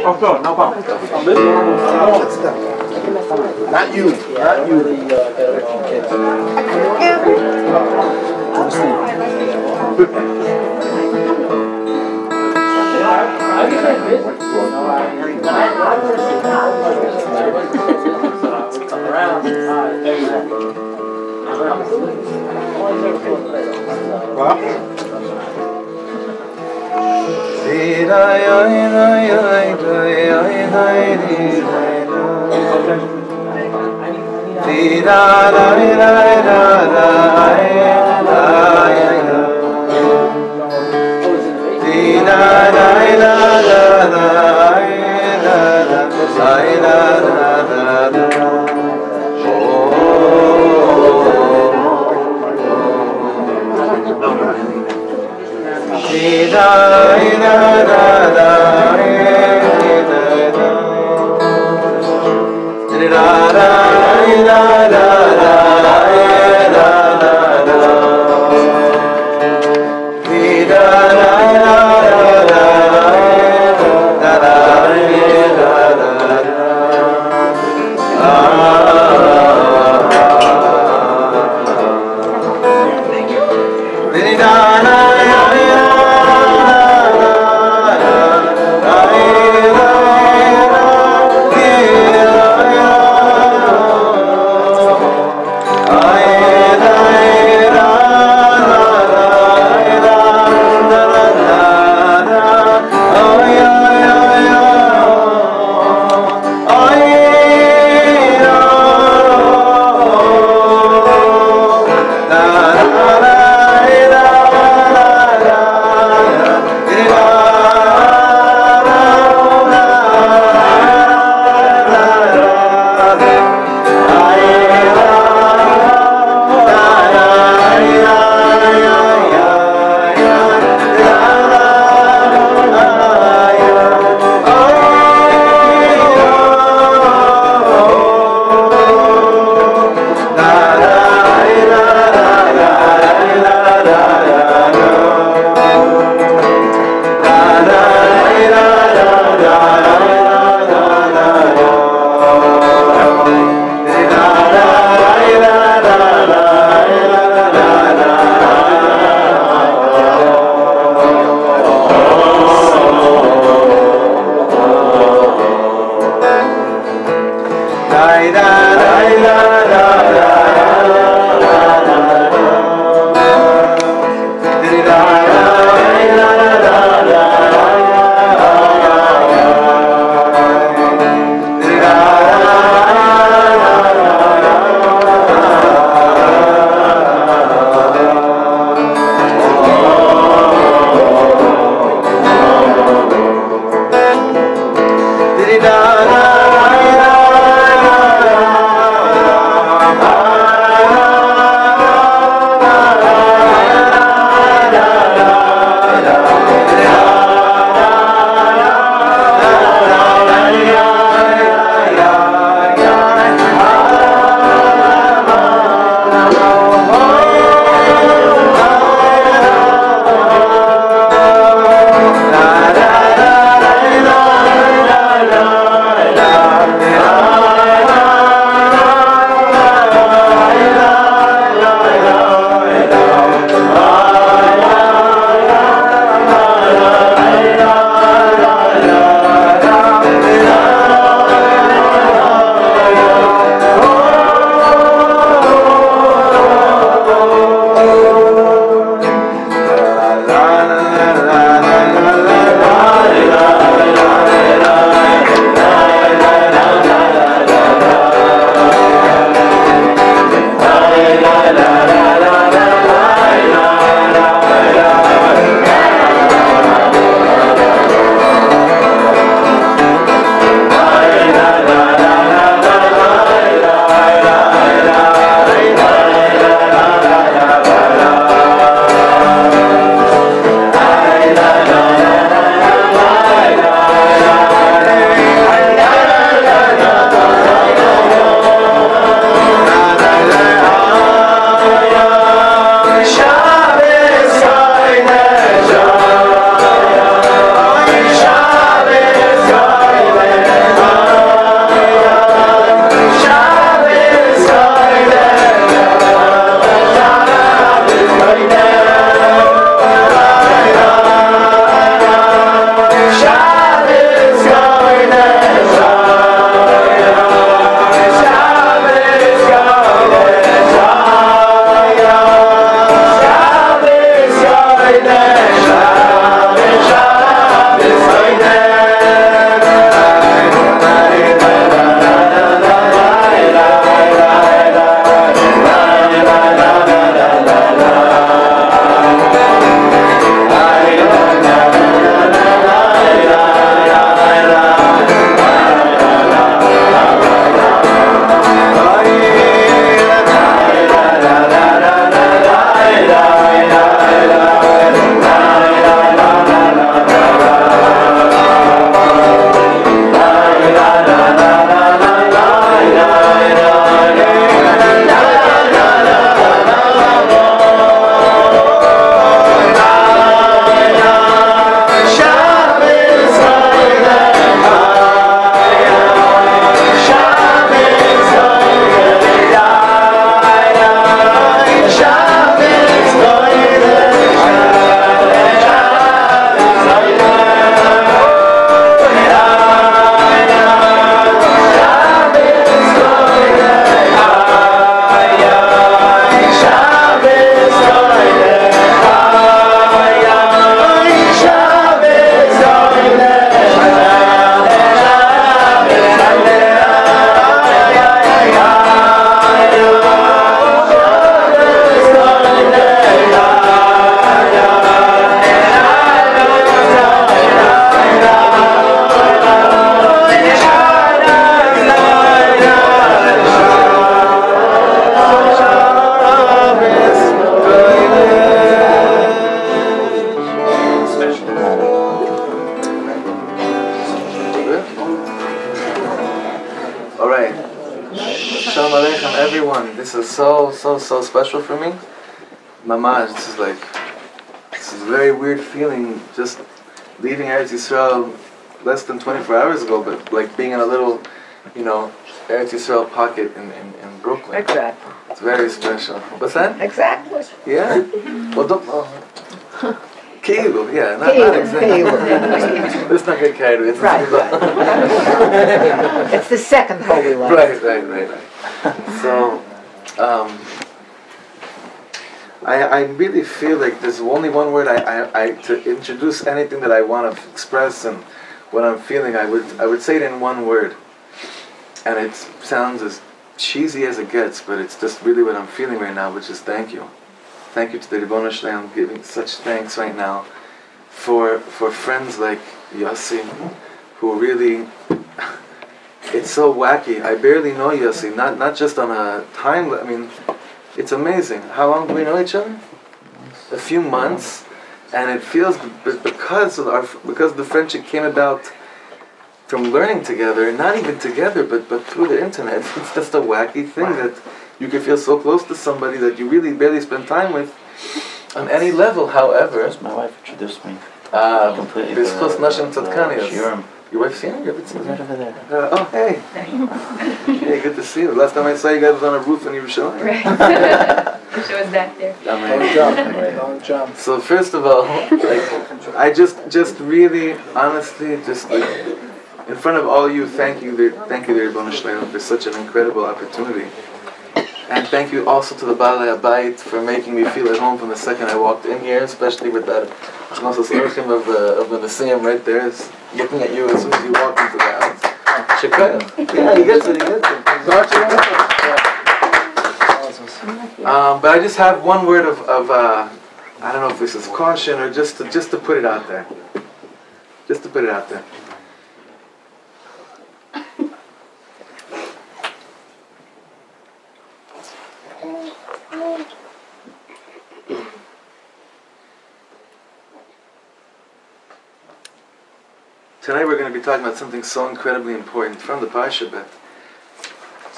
Oh, sure, no problem. Not you. Not you. Da everyone. This is so special for me. Mama, this is a very weird feeling, just leaving Eretz Yisrael less than 24 hours ago, but like being in a little, Eretz Yisrael pocket in Brooklyn. Exactly. It's very special. What's that? Exactly. Yeah? Well, don't... Keilu, yeah, not exactly. Let's not get carried away. Right. It's the second holy life. Right. So, I really feel like there's only one word to introduce anything that I want to express and what I'm feeling. I would say it in one word, and it sounds as cheesy as it gets, but it's just really what I'm feeling right now, which is thank you. Thank you to the Ribono Shel Olam. I'm giving such thanks right now for friends like Yossi, who really, it's so wacky. I barely know Yossi, not just on a time, it's amazing. How long do we know each other? A few months, and it feels, because the friendship came about from learning together, not even together, but through the internet. It's just a wacky thing that you can feel so close to somebody that you really barely spend time with on any level. However, my wife introduced me. Completely. Your wife seen her? You ever seen her? Right over there. Oh, hey. Hey, good to see you. Last time I saw you guys was on a roof in Yerushalayim. Right. She was back there. Long jump. So first of all, I just really, honestly, in front of all you, thank you, Ribono Shel Olam, for such an incredible opportunity. And thank you also to the Baalei Habayit for making me feel at home from the second I walked in here, especially with that Chnosas Orchim of the Nesiim right there, is looking at you as soon as you walk into the house. Shekayah. Yeah, he gets it. But I just have one word of I don't know if this is caution or just to put it out there. Just to put it out there. Tonight we're going to be talking about something so incredibly important from the Parsha, but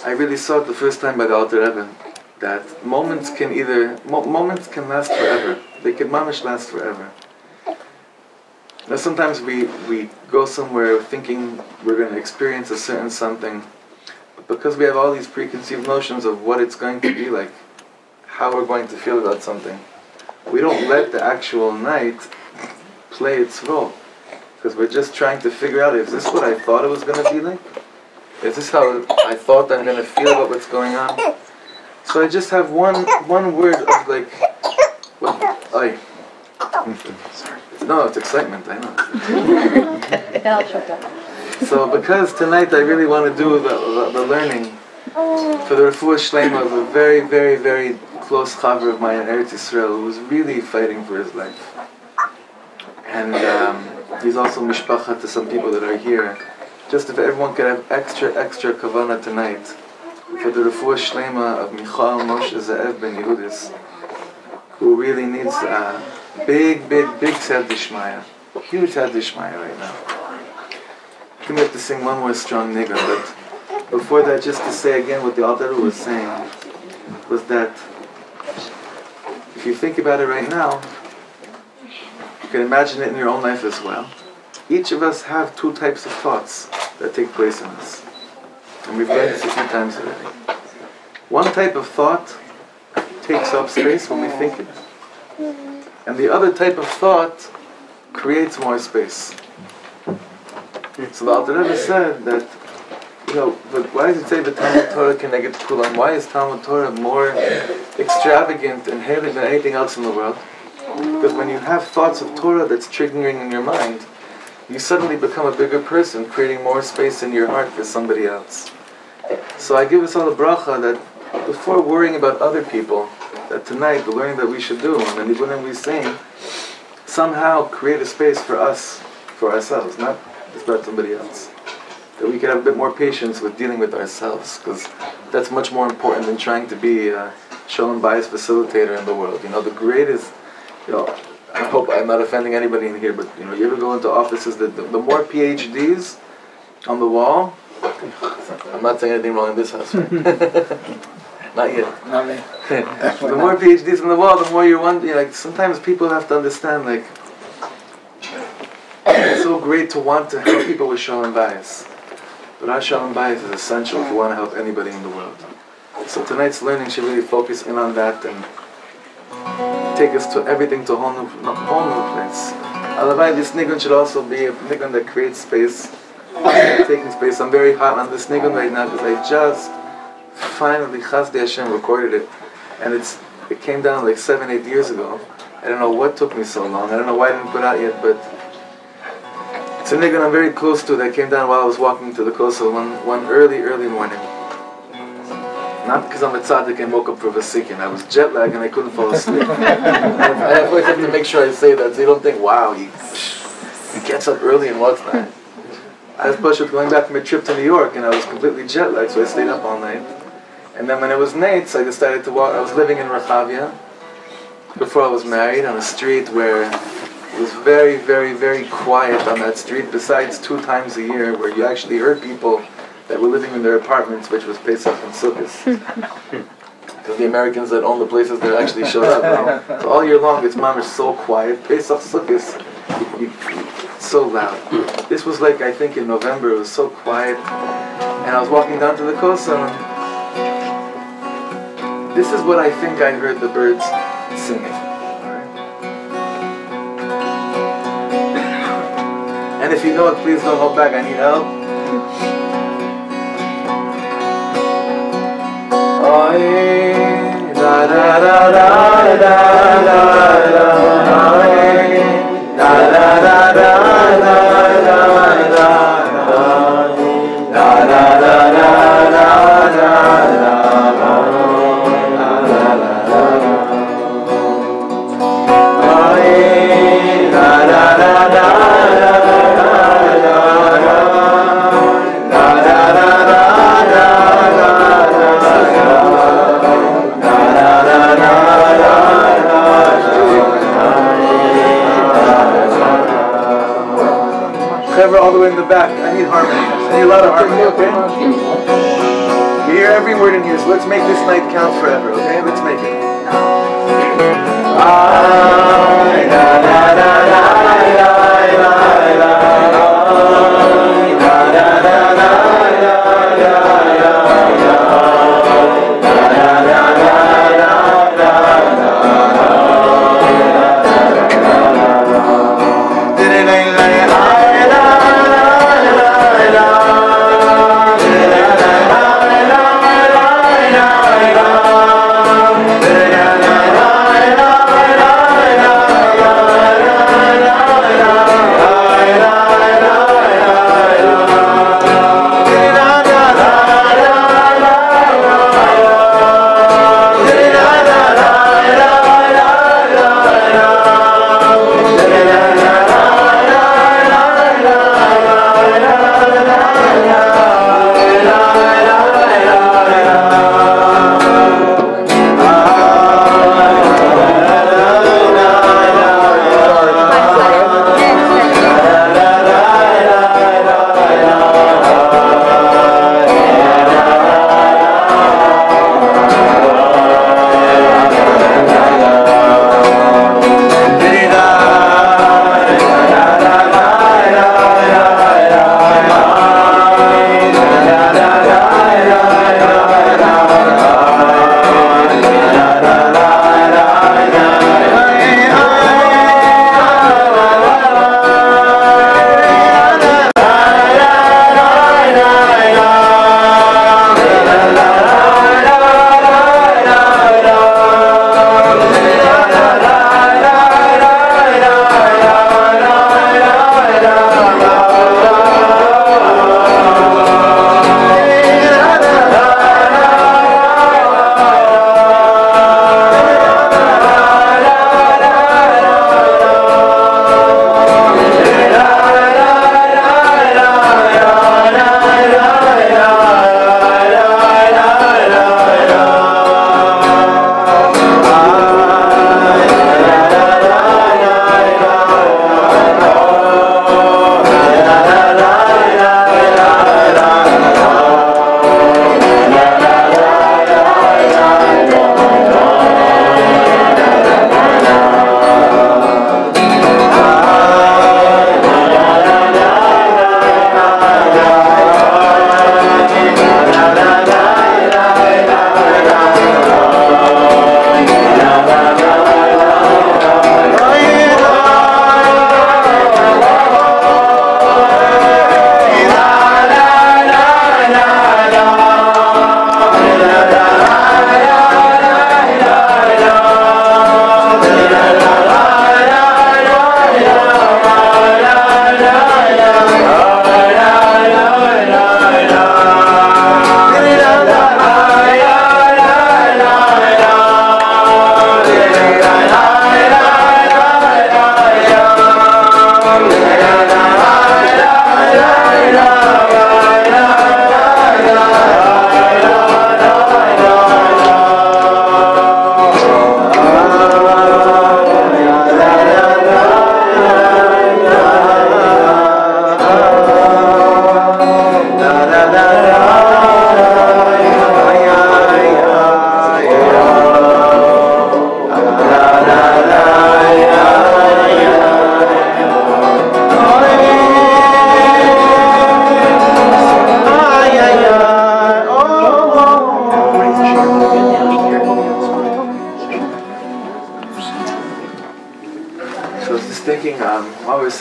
I really saw it the first time by the Alter Rebbe, that moments can last forever. They can mamish last forever. Now sometimes we go somewhere thinking we're going to experience a certain something, but because we have all these preconceived notions of what it's going to be like, how we're going to feel about something, we don't let the actual night play its role. Because we're just trying to figure out, is this what I thought it was going to be like? Is this how I thought I'm going to feel about what's going on? So I just have one word of No, it's excitement, I know. So because tonight I really want to do the learning for the Refuah Shlema of a very, very, very close chaver of mine in Eretz Yisrael who was really fighting for his life. And he's also mishpacha to some people that are here. Just if everyone could have extra kavanah tonight for the Refuah Shlema of Michal Moshe Ze'ev ben Yehudis, who really needs a big Tzad D'Shmaya, huge Tzad D'Shmaya right now. I think we have to sing one more strong nigga, but before that, just to say again what the Alter Rebbe was saying, was that if you think about it right now, you can imagine it in your own life as well. Each of us have two types of thoughts that take place in us. And we've learned this a few times already. One type of thought takes up space when we think it. And the other type of thought creates more space. So the Alter Rebbe said that, but why does it say the Talmud Torah Keneged Kulam? Why is Talmud Torah more extravagant and hairy than anything else in the world? Because when you have thoughts of Torah that's triggering in your mind, you suddenly become a bigger person, creating more space in your heart for somebody else. So I give us all a bracha that before worrying about other people, that tonight, the learning that we should do, and the nibunim we sing, somehow create a space for us, for ourselves, not just about somebody else. That we can have a bit more patience with dealing with ourselves, because that's much more important than trying to be a shalom bayis facilitator in the world. The greatest, I hope I'm not offending anybody in here, but you ever go into offices that the more PhDs on the wall, I'm not saying anything wrong in this house, right? Not yet. Not me. The more PhDs in the world, the more you want. Like sometimes people have to understand. Like it's so great to want to help people with shalom bayis, but our shalom bayis is essential if we want to help anybody in the world. So tonight's learning should really focus in on that and take us to everything to a whole new place. Alavai, this nigun should also be a nigun that creates space, taking space. I'm very hot on this nigun right now because I just finally, Chasdei Hashem, recorded it, and it came down like 7-8 years ago. I don't know what took me so long. I don't know why I didn't put it out yet, but it's a nigun I'm very close to that came down while I was walking to the Koso one early morning. Not because I'm a tzaddik and woke up for Vasikin. I was jet lagged and I couldn't fall asleep. I always have to make sure I say that so you don't think, wow, he gets up early and walks night. I was pushed going back from a trip to New York and I was completely jet lagged, so I stayed up all night. And then when it was nights, I decided to walk. I was living in Rehavia before I was married on a street where it was very, very, very quiet on that street, besides 2 times a year where you actually heard people that were living in their apartments, which was Pesach and Sukkot. Because the Americans that own the places that actually showed up. So all year long, it's mamish so quiet. Pesach, Sukkot, it's so loud. This was like, I think in November, it was so quiet. And I was walking down to the Kosa, and this is what I think I heard the birds singing. And if you know it, please don't hold back, I need help. Da da da da da da da da da da all the way in the back. I need harmony. I need a lot of harmony, okay? You hear every word in here, so let's make this night count forever, okay? Let's make it.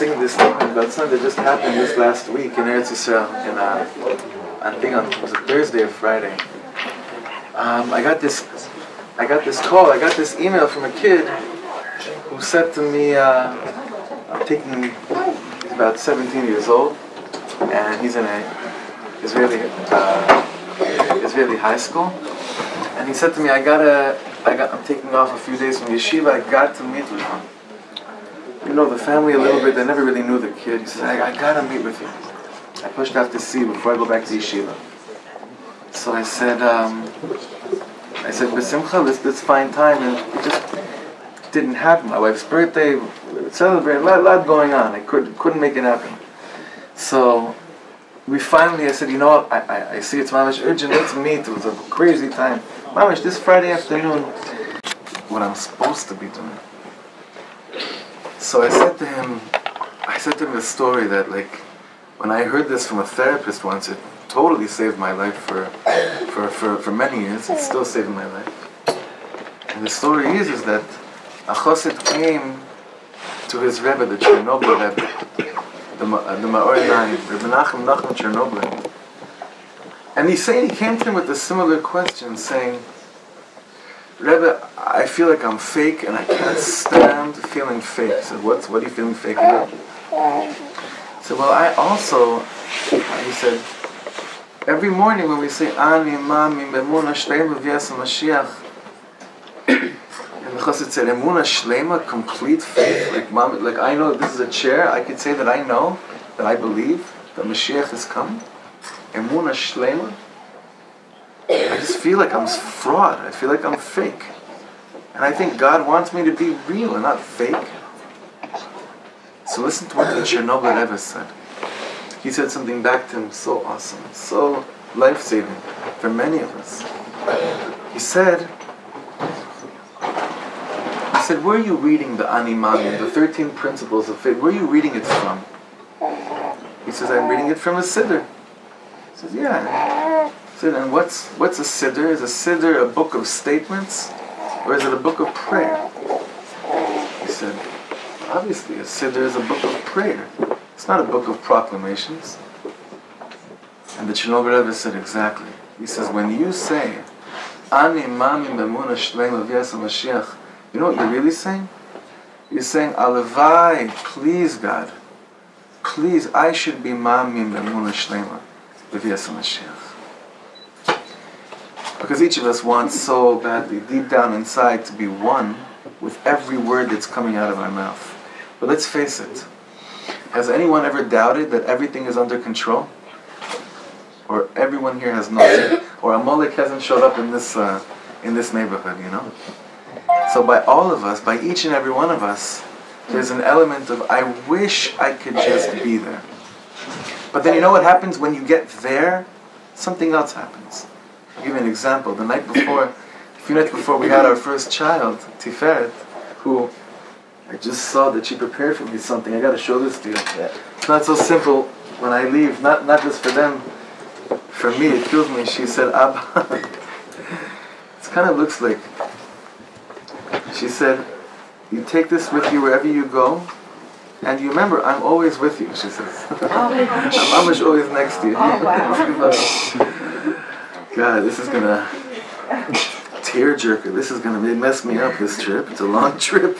saying this statement about something that just happened this last week in Eretz Yisrael, I think was it Thursday or Friday. I got this call, I got this email from a kid who said to me, he's about 17 years old, and he's in a Israeli high school, and he said to me, I'm taking off a few days from yeshiva, I got to meet with him. You know the family a little bit, they never really knew the kid. He said, I gotta meet with you. I pushed out to see before I go back to yeshiva. So I said, B'simcha, let's find time, and it just didn't happen. My wife's birthday, we were celebrating, a lot going on. I couldn't make it happen. So I said, you know what, I see it's mamish urgent, let's meet. It was a crazy time. Mamish, this Friday afternoon, what I'm supposed to be doing. So I said to him a story that, like, when I heard this from a therapist once, it totally saved my life for many years. It's still saving my life. And the story is that a chassid came to his Rebbe, the Chernobyl Rebbe, the Maor Naim, Rebbe Nachum Chernobyl. And he came to him with a similar question, saying, Rebbe, I feel like I'm fake and I can't stand feeling fake. He said, what are you feeling fake about? He said, well, I also, he said, every morning when we say, Ani, Mami, Memuna, Shlema, V'yasa, Mashiach, and the chassid said, Emuna, Shlema, complete faith, like I know this is a chair, I could say that I know, that I believe, that Mashiach is coming. Emuna, Shlema. I just feel like I'm fraud. I feel like I'm fake. And I think God wants me to be real and not fake. So listen to what the Chernobyl Rebbe said. He said something back to him so awesome, so life-saving for many of us. He said, where are you reading the Ani Mami, the 13 principles of faith? Where are you reading it from? He says, I'm reading it from a siddur. He says, yeah. And what's a siddur? Is a siddur a book of statements, or is it a book of prayer? He said, obviously a siddur is a book of prayer. It's not a book of proclamations. And the Chernobyl Rebbe said exactly. He says, when you say, Ani Mami Memuna Shlema V'yasa Mashiach, you know what you're really saying? You're saying, Alavai, please God, please, I should be Mami Memuna Shlema V'yasa Mashiach. Because each of us wants so badly, deep down inside, to be one with every word that's coming out of our mouth. But let's face it, has anyone ever doubted that everything is under control? Or everyone here has known, or Amalek hasn't showed up in this neighborhood, you know? So by all of us, by each and every one of us, there's an element of, I wish I could just be there. But then you know what happens when you get there? Something else happens. I'll give you an example. A few nights before we had our first child, Tiferet, who I just saw that she prepared for me something. I got to show this to you. It's not so simple when I leave, not just for them. For me, it kills me. She said, Abba, it kind of looks like, she said, you take this with you wherever you go, and you remember, I'm always with you, she says. I'm always next to you. Oh, wow. God, this is going to tearjerker. This is going to mess me up, this trip. It's a long trip.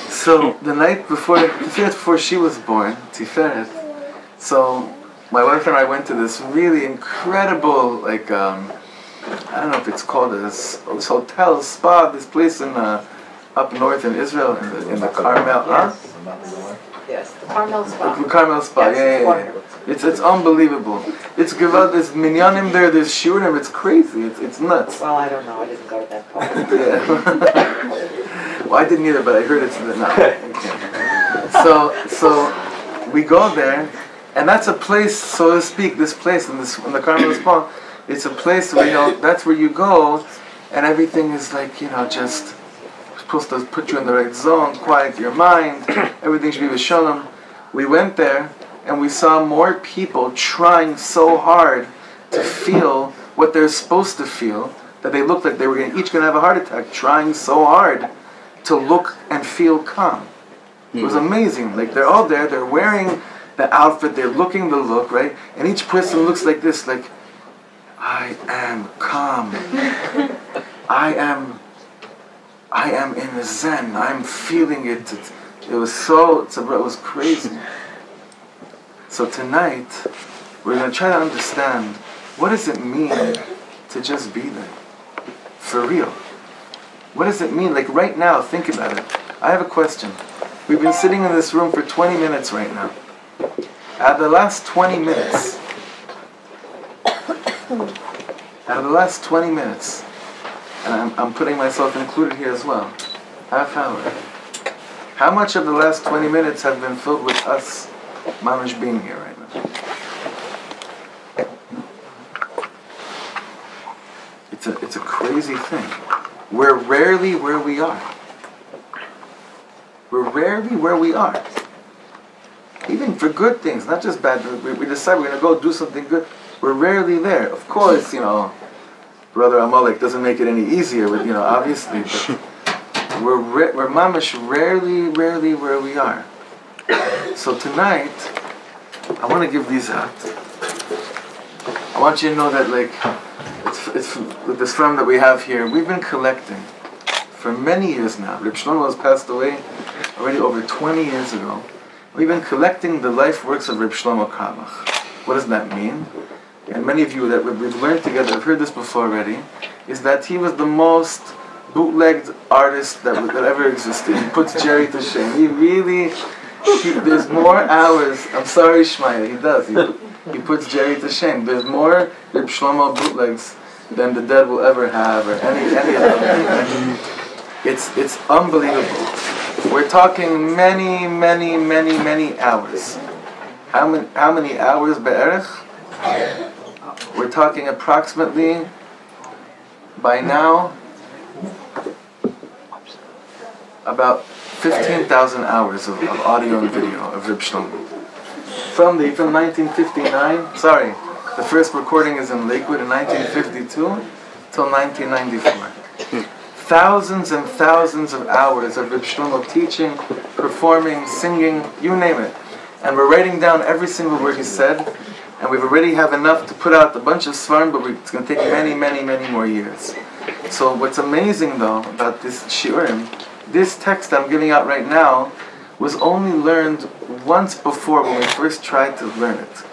So the night before she was born, Tiferet, so my wife and I went to this really incredible, I don't know if it's called this hotel, spa, this place in up north in Israel, in the Carmel, huh? Yes, the Carmel Spa. The Carmel Spa, yeah. It's unbelievable. It's gewalt, there's minyanim there, there's shurim, it's crazy, it's nuts. Well, I don't know, I didn't go to that part. Yeah. Well, I didn't either, but I heard it's no. Okay. So we go there, and that's a place, so to speak, this place in the Carmel Spa, it's a place where, that's where you go, and everything is just supposed to put you in the right zone, quiet your mind, everything should be v'shalom. We went there, and we saw more people trying so hard to feel what they're supposed to feel, that they looked like they were each going to have a heart attack, trying so hard to look and feel calm. It was amazing. Like they're all there, they're wearing the outfit, they're looking the look, right? And each person looks like this, like, I am calm. I am in the Zen. I'm feeling it. It was crazy. So tonight, we're going to try to understand, what does it mean to just be there? For real. What does it mean? Like right now, think about it. I have a question. We've been sitting in this room for 20 minutes right now. Out of the last 20 minutes, and I'm putting myself included here as well, half hour. How much of the last 20 minutes have been filled with us, mamish, being here right now? It's a crazy thing. We're rarely where we are. We're rarely where we are. Even for good things, not just bad. We decide we're going to go do something good. We're rarely there. Of course, Brother Amalek doesn't make it any easier, obviously. But we're mamish rarely where we are. So tonight, I want to give these out. I want you to know that, it's with this from that we have here, we've been collecting for many years now. Reb Shlomo has passed away already over 20 years ago. We've been collecting the life works of Reb Shlomo Katz. What does that mean? And many of you that we've learned together, have heard this before already, is that he was the most bootlegged artist that ever existed. He puts Jerry to shame. There's more hours, I'm sorry Shmaya, he does. He puts Jerry to shame. There's more Reb Shlomo bootlegs than the dead will ever have, or any of them. It's unbelievable. We're talking many hours. How many hours be'erech? We're talking approximately, by now, about 15,000 hours of audio and video of Reb Shlomo. From 1959, the first recording is in Lakewood in 1952 till 1994. Thousands and thousands of hours of Reb Shlomo teaching, performing, singing, you name it. And we're writing down every single word he said, and we've already have enough to put out a bunch of svarim, but it's going to take many more years. So what's amazing though about this shiurim, this text I'm giving out right now was only learned once before when we first tried to learn it.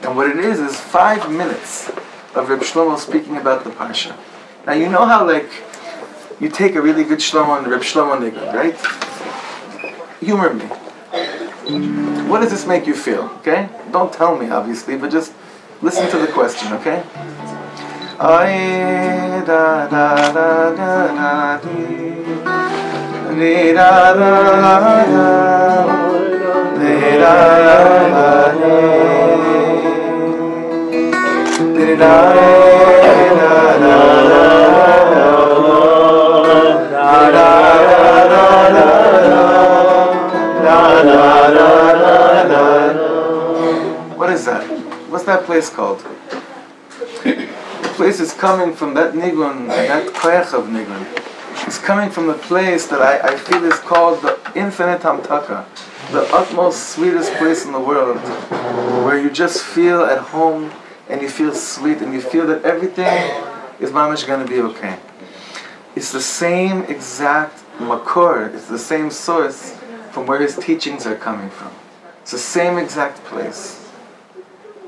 And what it is 5 minutes of Reb Shlomo speaking about the Parsha. Now you know how you take a really good Shlomo and Reb Shlomo Nigun, right? Humor me. What does this make you feel, okay? Don't tell me, obviously, but just listen to the question, okay? Ay da da da da di di da da da di da da di da What is that? What's that place called? The place is coming from that nigun, that koyach of nigun. It's coming from the place that I feel is called the infinite hamtaka, the utmost sweetest place in the world, where you just feel at home and you feel sweet and you feel that everything is mamish going to be okay. It's the same exact makor, it's the same source from where his teachings are coming from. It's the same exact place.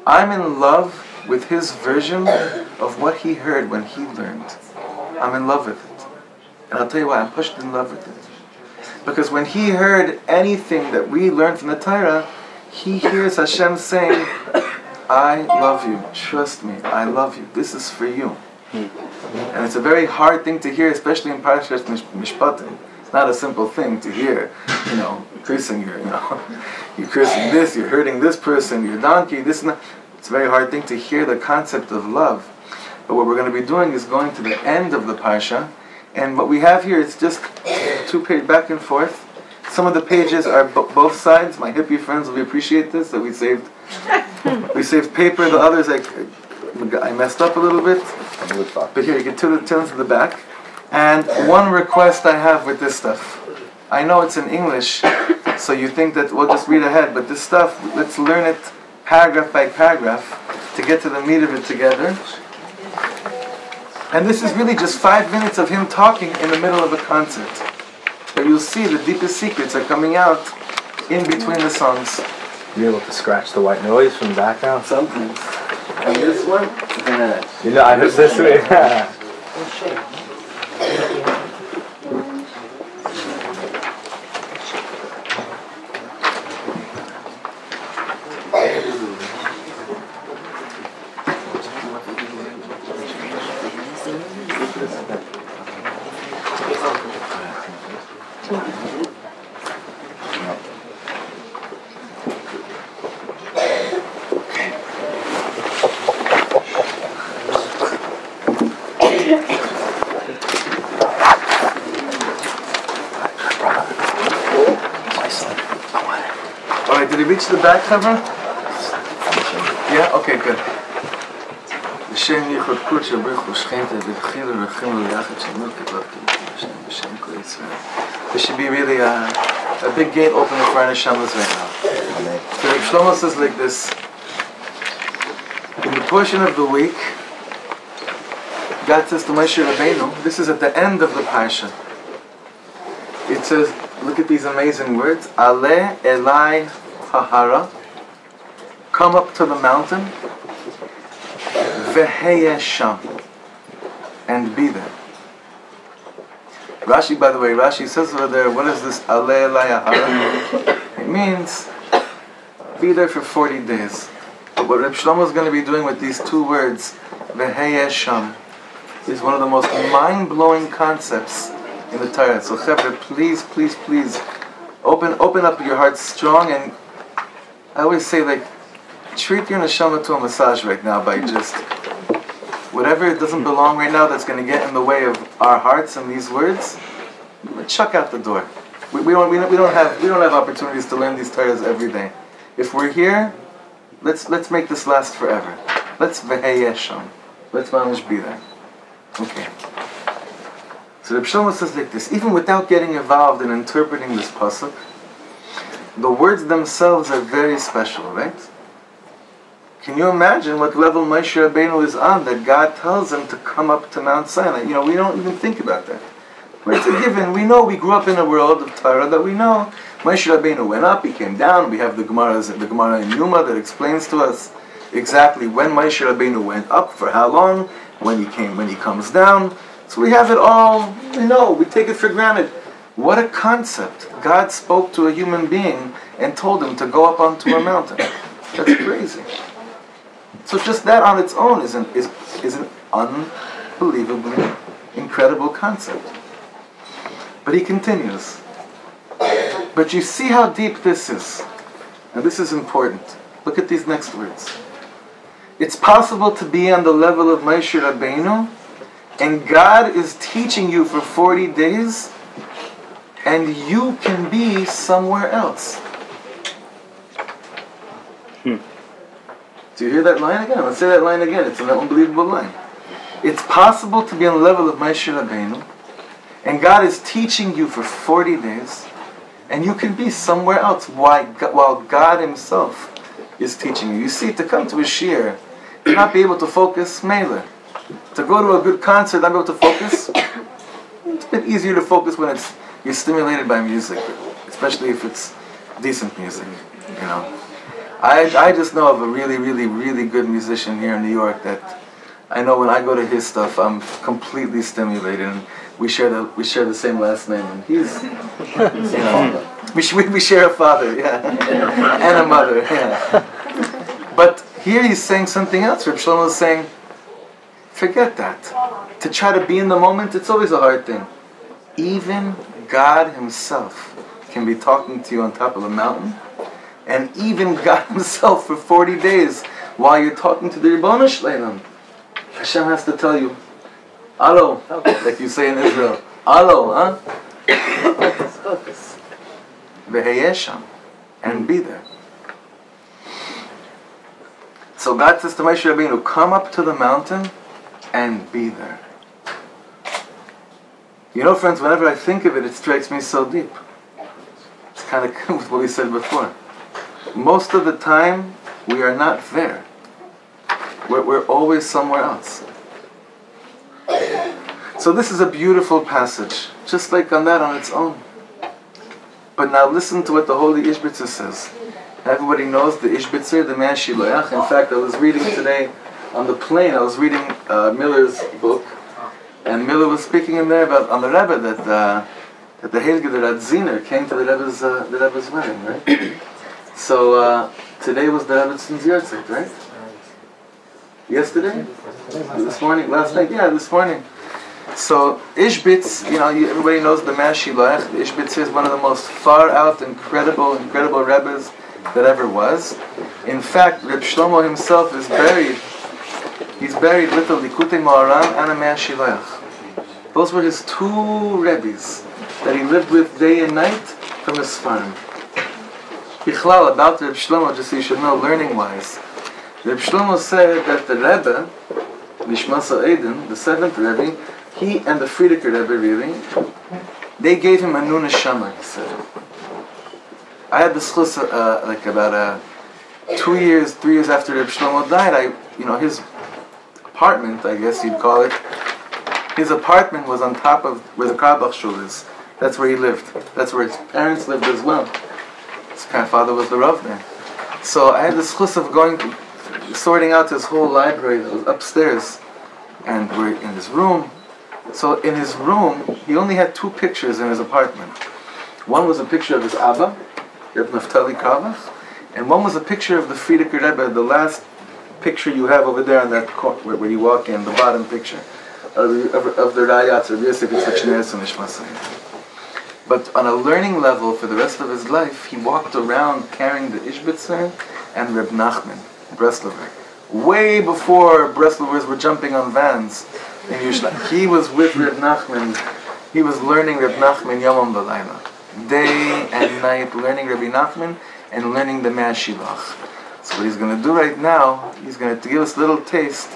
I'm in love with his version of what he heard when he learned. I'm in love with it. And I'll tell you why, I'm pushed in love with it. Because when he heard anything that we learned from the Torah, he hears Hashem saying, I love you, trust me, I love you, this is for you. And it's a very hard thing to hear, especially in Parashat Mishpatim. It's not a simple thing to hear, cursing you're cursing this, you're hurting this person, your donkey, this and that. It's a very hard thing to hear the concept of love. But what we're going to be doing is going to the end of the Parsha, and what we have here is just 2 pages back and forth. Some of the pages are both sides. My hippie friends will appreciate this, that we saved paper. The others, I messed up a little bit. But here, you get 2 turns to the back. And one request I have with this stuff. I know it's in English, So you think that we'll just read ahead, but this stuff, let's learn it paragraph by paragraph to get to the meat of it together. And this is really just 5 minutes of him talking in the middle of a concert. But you'll see the deepest secrets are coming out in between the songs. You're able to scratch the white noise from the background? Sometimes. And this one? You know, I heard this way. Alright, did he reach the back cover? Yeah? Okay, good. B'Shem Yichud Kudsha B'Chu Shchenta B'Chilu Rechimu Yachad Shemuk Ketlav B'Shem B'Shem Kol Yisrael. This should be really a big gate opener for our neshamas right now. So Reb Shlomo says like this. In the portion of the week, God says to Moshe Rabbeinu, this is at the end of the parsha. It says, look at these amazing words. Ale Elai Hahara. Come up to the mountain. Veheya Sham. And be there. Rashi, by the way, Rashi says over there, what is this Ale Elai Hahara? It means be there for 40 days. But what Reb Shlomo is going to be doing with these two words, Veheya Sham, is one of the most mind-blowing concepts in the Torah. So Chevra, please, please, please, open up your heart strong. And I always say, like, treat your neshama to a massage right now by just whatever doesn't belong right now that's going to get in the way of our hearts and these words, chuck out the door. We don't have opportunities to learn these Torahs every day. If we're here, let's make this last forever. Let's veheyesham. Let's mamish be there. Okay. So Reb Shlomo says like this, even without getting involved in interpreting this pasuk, the words themselves are very special, right? Can you imagine what level Moshe Rabbeinu is on, that God tells him to come up to Mount Sinai? You know, we don't even think about that. But it's a given. We know we grew up in a world of Torah that we know Moshe Rabbeinu went up, he came down. We have the Gemara in Yuma that explains to us exactly when Moshe Rabbeinu went up, for how long, when he comes down. So we have it all, we know, we take it for granted. What a concept. God spoke to a human being and told him to go up onto a mountain. That's crazy. So just that on its own is an unbelievably incredible concept. But he continues. But you see how deep this is. And this is important. Look at these next words. It's possible to be on the level of Moshe Rabbeinu, and God is teaching you for 40 days, and you can be somewhere else. Do you hear that line again? Let's say that line again. It's an unbelievable line. It's possible to be on the level of Moshe Rabbeinu, and God is teaching you for 40 days, and you can be somewhere else while God Himself is teaching you. You see, to come to a shiur, to not be able to focus, mele. To go to a good concert, not be able to focus, it's a bit easier to focus when you're stimulated by music, especially if it's decent music, you know. I just know of a really, really, really good musician here in New York that I know when I go to his stuff, I'm completely stimulated, and we share the same last name, and he's, you know, we share a father, yeah, and a mother, yeah. But here he's saying something else. Reb Shlomo is saying, forget that. To try to be in the moment, it's always a hard thing. Even God Himself can be talking to you on top of a mountain, and even God Himself for 40 days, while you're talking to the Ribono Shel Olam, Hashem has to tell you, "Alo," like you say in Israel, "Alo," huh? Focus. Veheyesham, and be there. So God says to Moshe Rabbeinu, come up to the mountain and be there. You know, friends, whenever I think of it, it strikes me so deep. kind of with what we said before. Most of the time, we are not there. We're always somewhere else. So this is a beautiful passage, just like on that on its own. But now listen to what the Holy Ishbitzer says. Everybody knows the Ishbitzer, the man Shiloach. In fact, I was reading today on the plane, I was reading Miller's book, and Miller was speaking in there about on the Rebbe that the Heilige the Radziner came to the Rebbe's wedding, right? So today was the Rebbe's Yahrzeit, right? Yesterday? This morning? Last night? Yeah, this morning. So Ishbitz, everybody knows the man Shiloach. The Ishbitz is one of the most far out, incredible Rebbes that ever was. In fact, Reb Shlomo himself is buried. He's buried with the Likutei Moharan and a man Shiloach. Those were his two Rebbes that he lived with day and night from his farm. Bichlal, about Reb Shlomo, just so you should know, learning-wise, Reb Shlomo said that the Rebbe, Nishmasa Eden, the seventh Rebbe, he and the Frierdiker Rebbe, really, they gave him a new neshama, he said. I had this chus, like about 3 years after Reb Shlomo died, his apartment, I guess you'd call it, his apartment was on top of where the Karbach Shul is. That's where he lived. That's where his parents lived as well. His grandfather was the Rav there. So I had this chus of sorting out his whole library that was upstairs. And we're in his room. So in his room, he only had 2 pictures in his apartment. One was a picture of his Abba, Reb Naftali Karbach, and one was a picture of the Frierdiker Rebbe, the last picture you have over there on that court where you walk in, the bottom picture of the Rayatz, Rabbi Yosef Yitzchak Shneerson Nishmasai. But on a learning level for the rest of his life, he walked around carrying the Ishbitzer and Reb Nachman, Breslover. Way before Breslovers were jumping on vans in Yerushalayim. He was with Reb Nachman. He was learning Reb Nachman Yomam B'Layla. Day and night learning Rabbi Nachman and learning the Mea Shilach. So what he's going to do right now, he's going to give us a little taste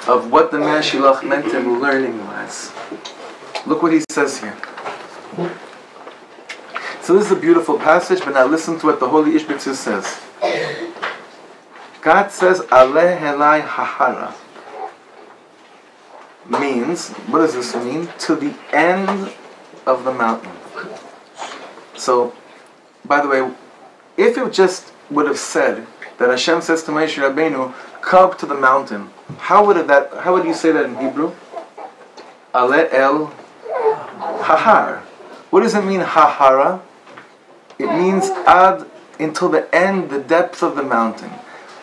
of what the Mea Shilach meant to him learning-wise. Look what he says here. So this is a beautiful passage, but now listen to what the Holy Ishbitzer says. God says, Aleh Helai Hahara. Means, what does this mean? To the end of the mountain. So, by the way, if it just would have said that Hashem says to Moshe Rabbeinu, come up to the mountain, how would you say that in Hebrew? Ale el hahar. What does it mean, hahara? It means ad, until the end, the depth of the mountain.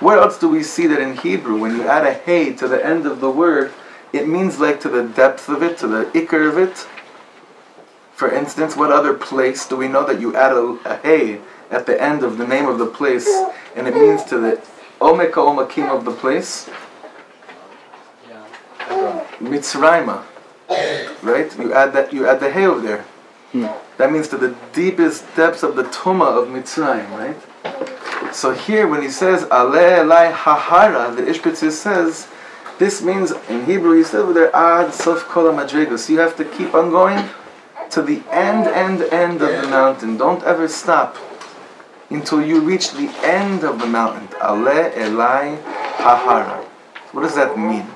Where else do we see that in Hebrew? When you add a hey to the end of the word, it means like to the depth of it, to the ikar of it. For instance, what other place do we know that you add a hey at the end of the name of the place, and it means to the omek ha'omakim of the place? Mitzrayma, right? You add the hey over there. That means to the deepest depths of the Tumah of Mitzrayim, right? So here, when he says Aleh Elai Hahara, the Ishbitzer says, this means in Hebrew, he said over there Ad Sof Kol HaMadregos. You have to keep on going to the end of the mountain. Don't ever stop until you reach the end of the mountain. Aleh Elai Hahara. What does that mean?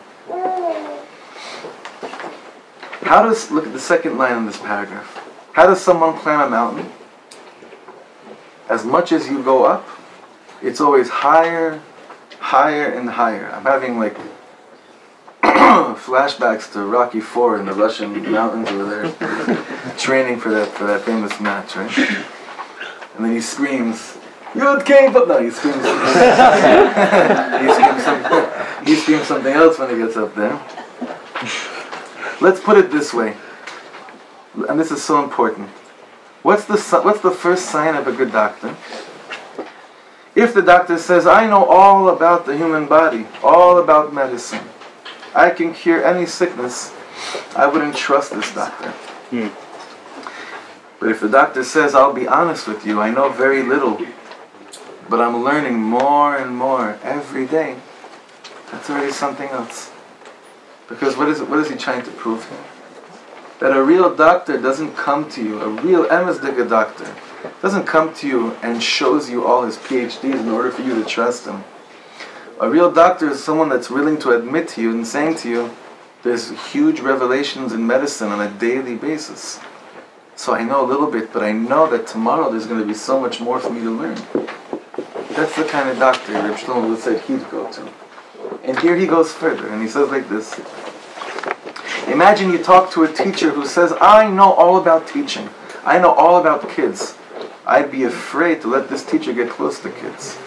Look at the second line in this paragraph. How does someone climb a mountain? As much as you go up, it's always higher, higher, and higher. I'm having like flashbacks to Rocky IV in the Russian mountains over there, training for that famous match, right? And then he screams, "Yud Kei Vav." No, he screams. He screams something else when he gets up there. Let's put it this way, and this is so important. What's the first sign of a good doctor? If the doctor says, I know all about the human body, all about medicine, I can cure any sickness, I wouldn't trust this doctor. But if the doctor says, I'll be honest with you, I know very little, but I'm learning more and more every day, that's already something else. Because what is he trying to prove here? That a real doctor doesn't come to you, a real emesdika doctor doesn't come to you and shows you all his PhDs in order for you to trust him. A real doctor is someone that's willing to admit to you and saying to you, there's huge revelations in medicine on a daily basis. So I know a little bit, but I know that tomorrow there's going to be so much more for me to learn. That's the kind of doctor Reb Shlomo would say he'd go to. And here he goes further, and he says like this. Imagine you talk to a teacher who says, I know all about teaching. I know all about kids. I'd be afraid to let this teacher get close to kids.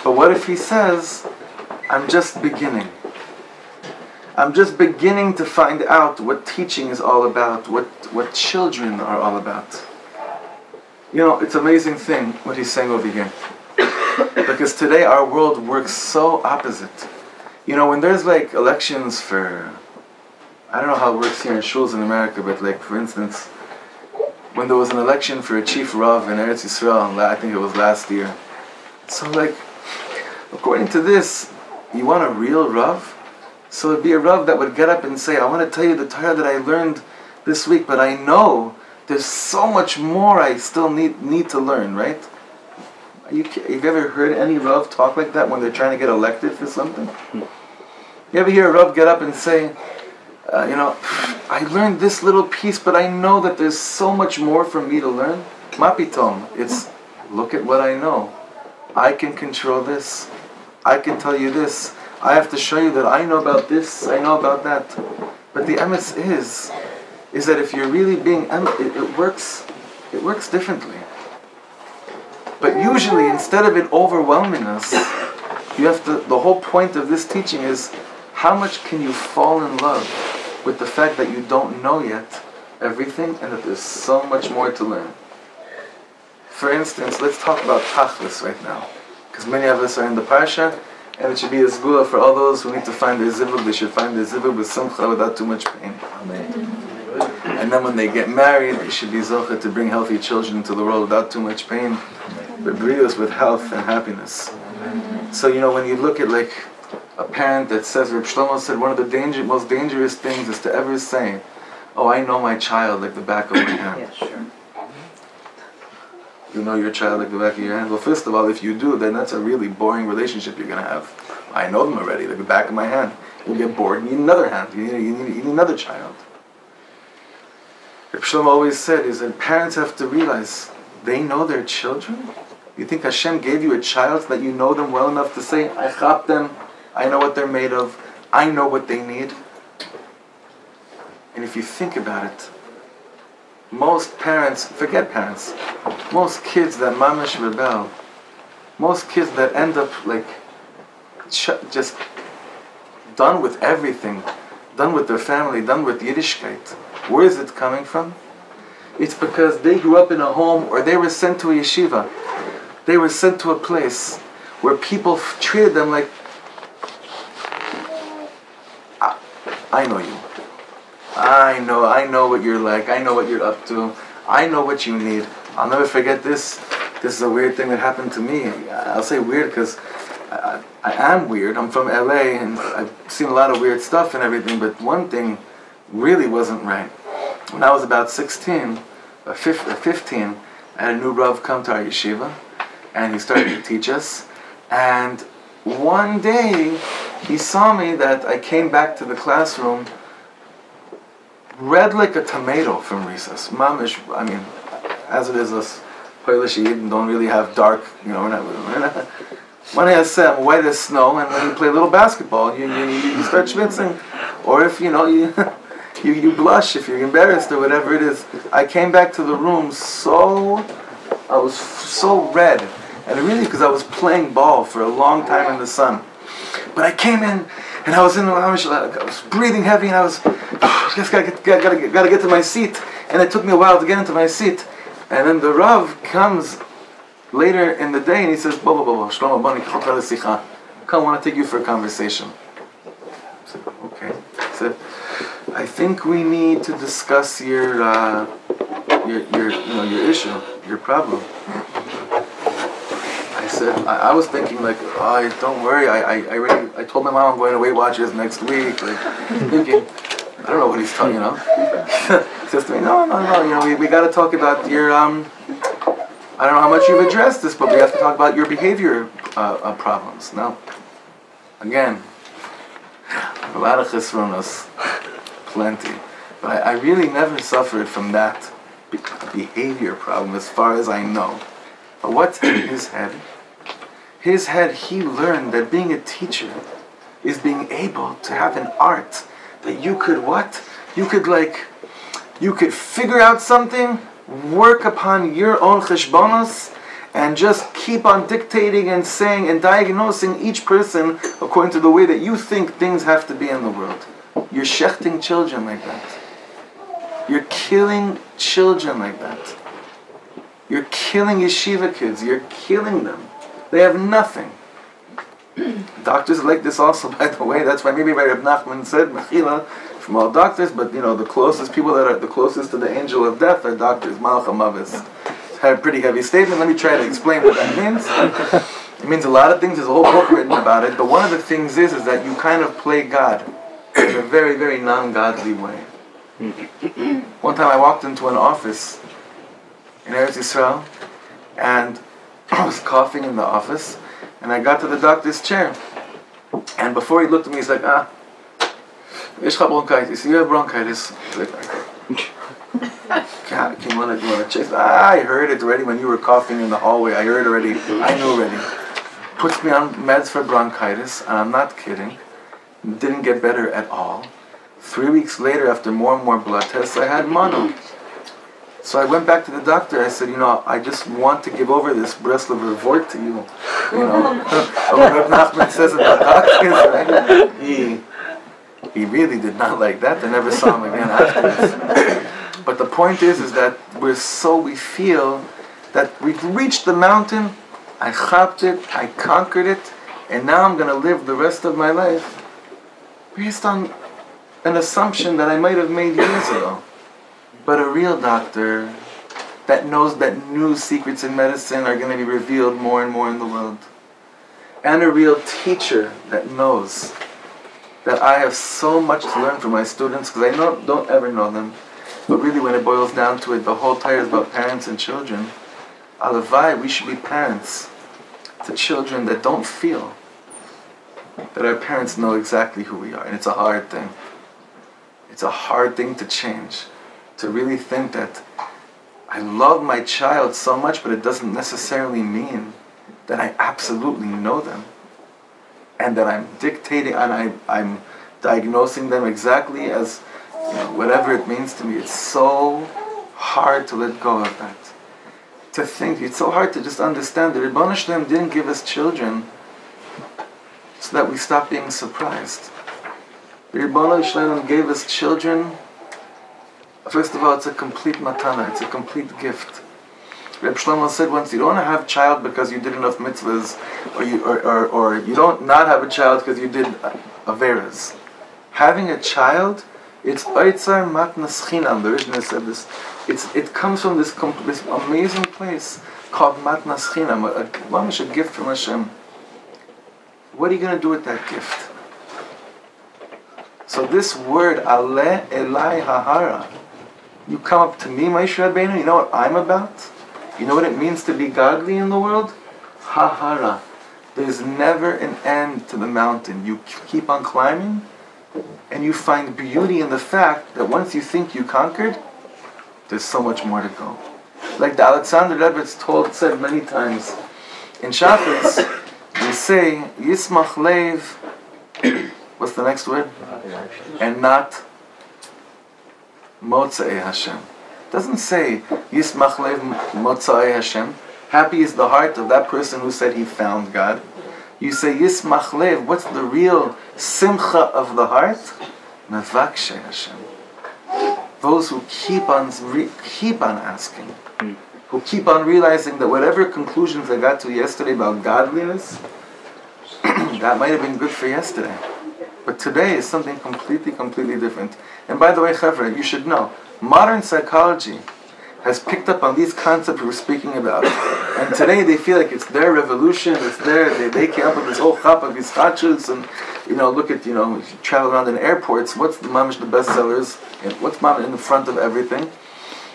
But what if he says, I'm just beginning. I'm just beginning to find out what teaching is all about, what children are all about. You know, it's an amazing thing what he's saying over here. Because today our world works so opposite. You know, when there's like elections for, I don't know how it works here in shuls in America, but like for instance, when there was an election for a chief rav in Eretz Yisrael, I think it was last year. So like, according to this, you want a real rav? So it'd be a rav that would get up and say, I want to tell you the Torah that I learned this week, but I know there's so much more I still need to learn, right? Have you ever heard any rav talk like that when they're trying to get elected for something? You ever hear a rav get up and say, I learned this little piece, but I know that there's so much more for me to learn? Mapitom, it's, look at what I know. I can control this. I can tell you this. I have to show you that I know about this, I know about that. But the emes is that if you're really being it works differently. But usually, instead of it overwhelming us, you have to, the whole point of this teaching is, how much can you fall in love with the fact that you don't know yet everything and that there's so much more to learn. For instance, let's talk about Tachlis right now. Because many of us are in the Parsha, and it should be a zgula for all those who need to find their zivug. They should find their zivug with simcha, without too much pain. Amen. And then when they get married, they should be zocha to bring healthy children into the world without too much pain, but brios with health and happiness. So when you look at like a parent that says, Reb Shlomo said, one of the most dangerous things is to ever say, oh, I know my child like the back of my hand. Yeah, sure. You know your child like the back of your hand? Well, first of all, if you do, then that's a really boring relationship you're going to have. I know them already, like the back of my hand. You get bored, you need another hand, you need another child. Reb Shlomo always said is that parents have to realize they know their children. You think Hashem gave you a child so that you know them well enough to say, I chop them, I know what they're made of, I know what they need. And if you think about it, most parents, forget parents, most kids that mamash rebel, most kids that end up like just done with everything, done with their family, done with Yiddishkeit, where is it coming from? It's because they grew up in a home or they were sent to a yeshiva. They were sent to a place where people treated them like, I know you. I know what you're like. I know what you're up to. I know what you need. I'll never forget this. This is a weird thing that happened to me. I'll say weird because I am weird. I'm from LA and I've seen a lot of weird stuff and everything, but one thing really wasn't right. When I was about 16 or 15, I had a new Rav come to our yeshiva and he started to teach us. And one day he saw me that I came back to the classroom red like a tomato from recess. Mamish, as it is, us Polish Yidden don't really have dark, we're not when I say I'm white as snow, and when you play a little basketball, you start schwitzing. Or if, you blush if you're embarrassed or whatever it is. I came back to the room I was so red. And really because I was playing ball for a long time in the sun. But I came in, and I was I was breathing heavy, and I was just gotta get to my seat, and it took me a while to get into my seat. And then the Rav comes later in the day, and he says, Shlomo, come, I want to take you for a conversation. I said, okay. He said, I think we need to discuss your issue, your problem. I said, I was thinking like, don't worry, I told my mom I'm going to Weight Watchers next week, like, thinking, I don't know what he's talking, He says to me, no, we got to talk about your I don't know how much you've addressed this, but we have to talk about your behavior problems. Now, again, a lot of chesronos, plenty. But I really never suffered from that behavior problem as far as I know. But what's in his head? His head, he learned that being a teacher is being able to have an art that you could what? You could figure out something, work upon your own cheshbonos, and just keep on dictating and saying and diagnosing each person according to the way that you think things have to be in the world. You're shechting children like that. You're killing children like that. You're killing yeshiva kids. You're killing them. They have nothing. Doctors like this also, by the way. That's why maybe Reb Nachman said, Mechila, from all doctors, but the closest people that are the closest to the angel of death are doctors, Malach HaMavis. It's a pretty heavy statement. Let me try to explain what that means. It means a lot of things. There's a whole book written about it. But one of the things is that you kind of play God in a very, very non-godly way. One time I walked into an office in Eretz Yisrael, and I was coughing in the office, and I got to the doctor's chair, and before he looked at me, he's like, "Yesh cha bronchitis, you have bronchitis." God, you want to check? I heard it already when you were coughing in the hallway. I heard already. I knew already. Puts me on meds for bronchitis, and I'm not kidding. Didn't get better at all. 3 weeks later, after more and more blood tests, I had mono. So I went back to the doctor. I said, I just want to give over this Breslov report to you. Reb Nachman says about doctors, right? He really did not like that. I never saw him again afterwards. But the point is that we feel that we've reached the mountain. I chapped it, I conquered it, and now I'm going to live the rest of my life based on an assumption that I might have made years ago. But a real doctor that knows that new secrets in medicine are going to be revealed more and more in the world. And a real teacher that knows that I have so much to learn from my students, because I don't ever know them. But really when it boils down to it, the whole tire is about parents and children. Alavai, we should be parents to children that don't feel that our parents know exactly who we are. And it's a hard thing. It's a hard thing to change. To really think that I love my child so much, but it doesn't necessarily mean that I absolutely know them. And that I'm dictating and I'm diagnosing them exactly as whatever it means to me. It's so hard to let go of that. To think, it's so hard to just understand that Ribono Shel Olam didn't give us children so that we stop being surprised. Ribono Shel Olam gave us children. First of all, it's a complete matana, it's a complete gift. Reb Shlomo said once, you don't have a child because you did enough mitzvahs, or you don't not have a child because you did averas. Having a child, it's oitzar matnas chinam. The Rishna said this. It comes from this amazing place called matnas chinam, a gift from Hashem. What are you going to do with that gift? So this word, aleh elai hahara, you come up to me, Moshe Rabbeinu, you know what I'm about? You know what it means to be godly in the world? Hahara. There's never an end to the mountain. You keep on climbing, and you find beauty in the fact that once you think you conquered, there's so much more to go. Like the Alexander Rebbe said many times, in Shabbos, they say, Yismach Lev, what's the next word? And not Motzei Hashem. It doesn't say Yismach Lev Motzei Hashem. Happy is the heart of that person who said he found God. You say Yismach Lev. What's the real simcha of the heart? Mevakshe Hashem. Those who keep on asking, who keep on realizing that whatever conclusions I got to yesterday about godliness, that might have been good for yesterday. But today is something completely, completely different. And by the way, Chevra, you should know, modern psychology has picked up on these concepts we were speaking about. And today they feel like it's their revolution, it's they came up with this whole chap of yischachus, and look at, if you travel around in airports, what's the mamish, the bestsellers, and what's mamish in the front of everything?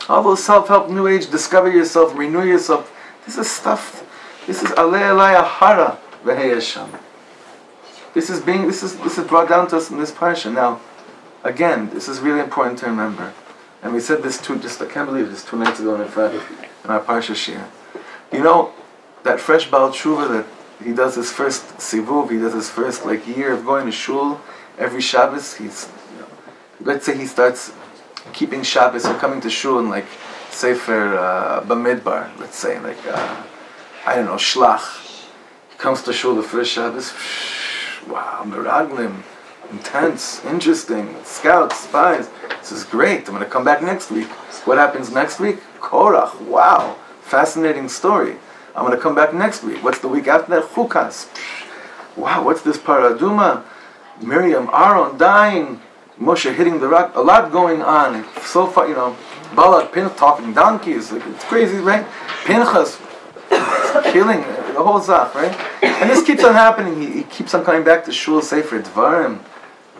All those self-help, new age, discover yourself, renew yourself, This is stuff. This is alei alai ahara v'heyesham. This is brought down to us in this parsha. Now, again, this is really important to remember. And we said this I can't believe this 2 nights ago in our parsha shir. You know, that fresh Baal Tshuva that he does his first sivuv, he does his first year of going to shul every Shabbos. Let's say he starts keeping Shabbos or coming to shul in Sefer Bamidbar, let's say, I don't know, Shlach. He comes to shul the first Shabbos, wow, Meraglim, intense, interesting, scouts, spies. This is great, I'm going to come back next week. What happens next week? Korach, wow, fascinating story. I'm going to come back next week. What's the week after that? Chukas. Wow, what's this paraduma? Miriam, Aaron dying, Moshe hitting the rock. A lot going on. So far, Balak, Pinchas talking donkeys. It's crazy, right? Pinchas killing the whole zach, right? And this keeps on happening. He keeps on coming back to Shul Sefer Dvarim.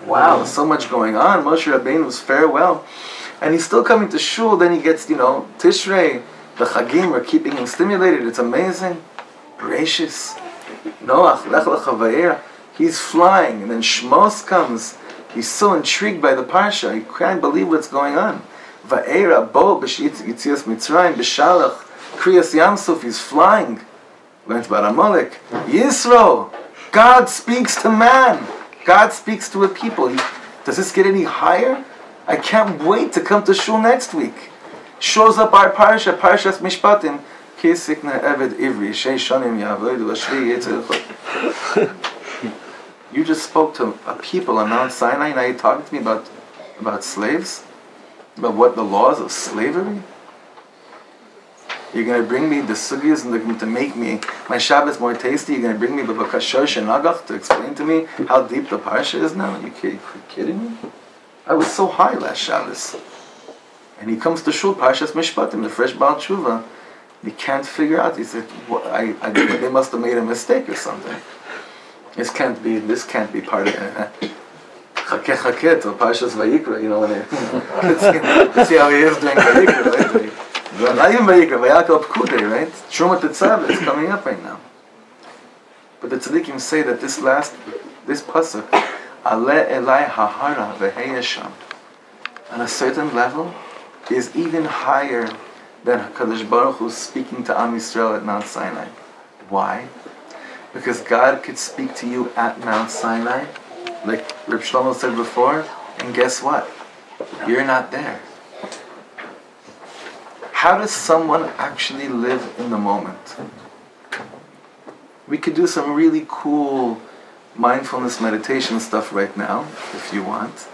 Wow, so much going on. Moshe Rabbeinu's farewell. And he's still coming to Shul. Then he gets, Tishrei. The Chagim are keeping him stimulated. It's amazing. Gracious. Noach, Lech Lecha Va'era. He's flying. And then Shmos comes. He's so intrigued by the Parsha. He can't believe what's going on. Va'era, Bo, Yitzias Mitzrayim, B'Shalach, Kriyas Yamsuf. He's flying. Learns about Amalek. Yisro. God speaks to man. God speaks to a people. Does this get any higher? I can't wait to come to Shul next week. Shows up our parsha, Parshas Mishpatim. Kisikna Eved Ivri, Shei Shonim Yavodu Ashri Yitzchak. You just spoke to a people on Mount Sinai. Now you're talking to me about slaves, about what the laws of slavery. You're going to bring me the sugyas and to make my Shabbos more tasty. You're going to bring me the Bakashosh and Nagach to explain to me how deep the parsha is now. Are you kidding me? I was so high last Shabbos. And he comes to Shul, Parshas Mishpatim, the fresh Baal Tshuva. He can't figure out. He said, they must have made a mistake or something. This can't be part of it. Chakeh chakeh till Parshas Vayikra, let's see how he is during Vayikra, right? Not even Vayikra, Vayakal Pkudei, right? Truma Tetzav is coming up right now. But the tzaddikim say that this pasuk, Ale Elai Hahara V'Heyesham, on a certain level, is even higher than HaKadosh Baruch Hu speaking to Am Yisrael at Mount Sinai. Why? Because God could speak to you at Mount Sinai, like Reb Shlomo said before, and guess what? You're not there. How does someone actually live in the moment? We could do some really cool mindfulness meditation stuff right now, if you want.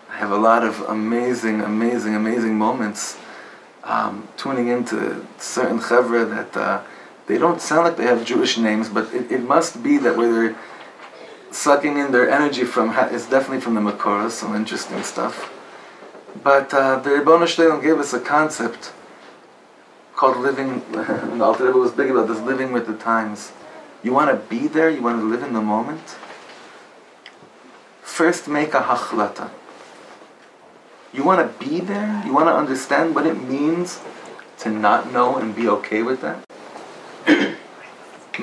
I have a lot of amazing moments tuning into certain chevra that they don't sound like they have Jewish names, but it must be that where they're sucking in their energy from, it's definitely from the Makoros, some interesting stuff. But the Rebbeinu Shalom gave us a concept called living, the Alter Rebbe was big about this, living with the times. You want to be there, you want to live in the moment? First make a hachlata. You want to be there? You want to understand what it means to not know and be okay with that?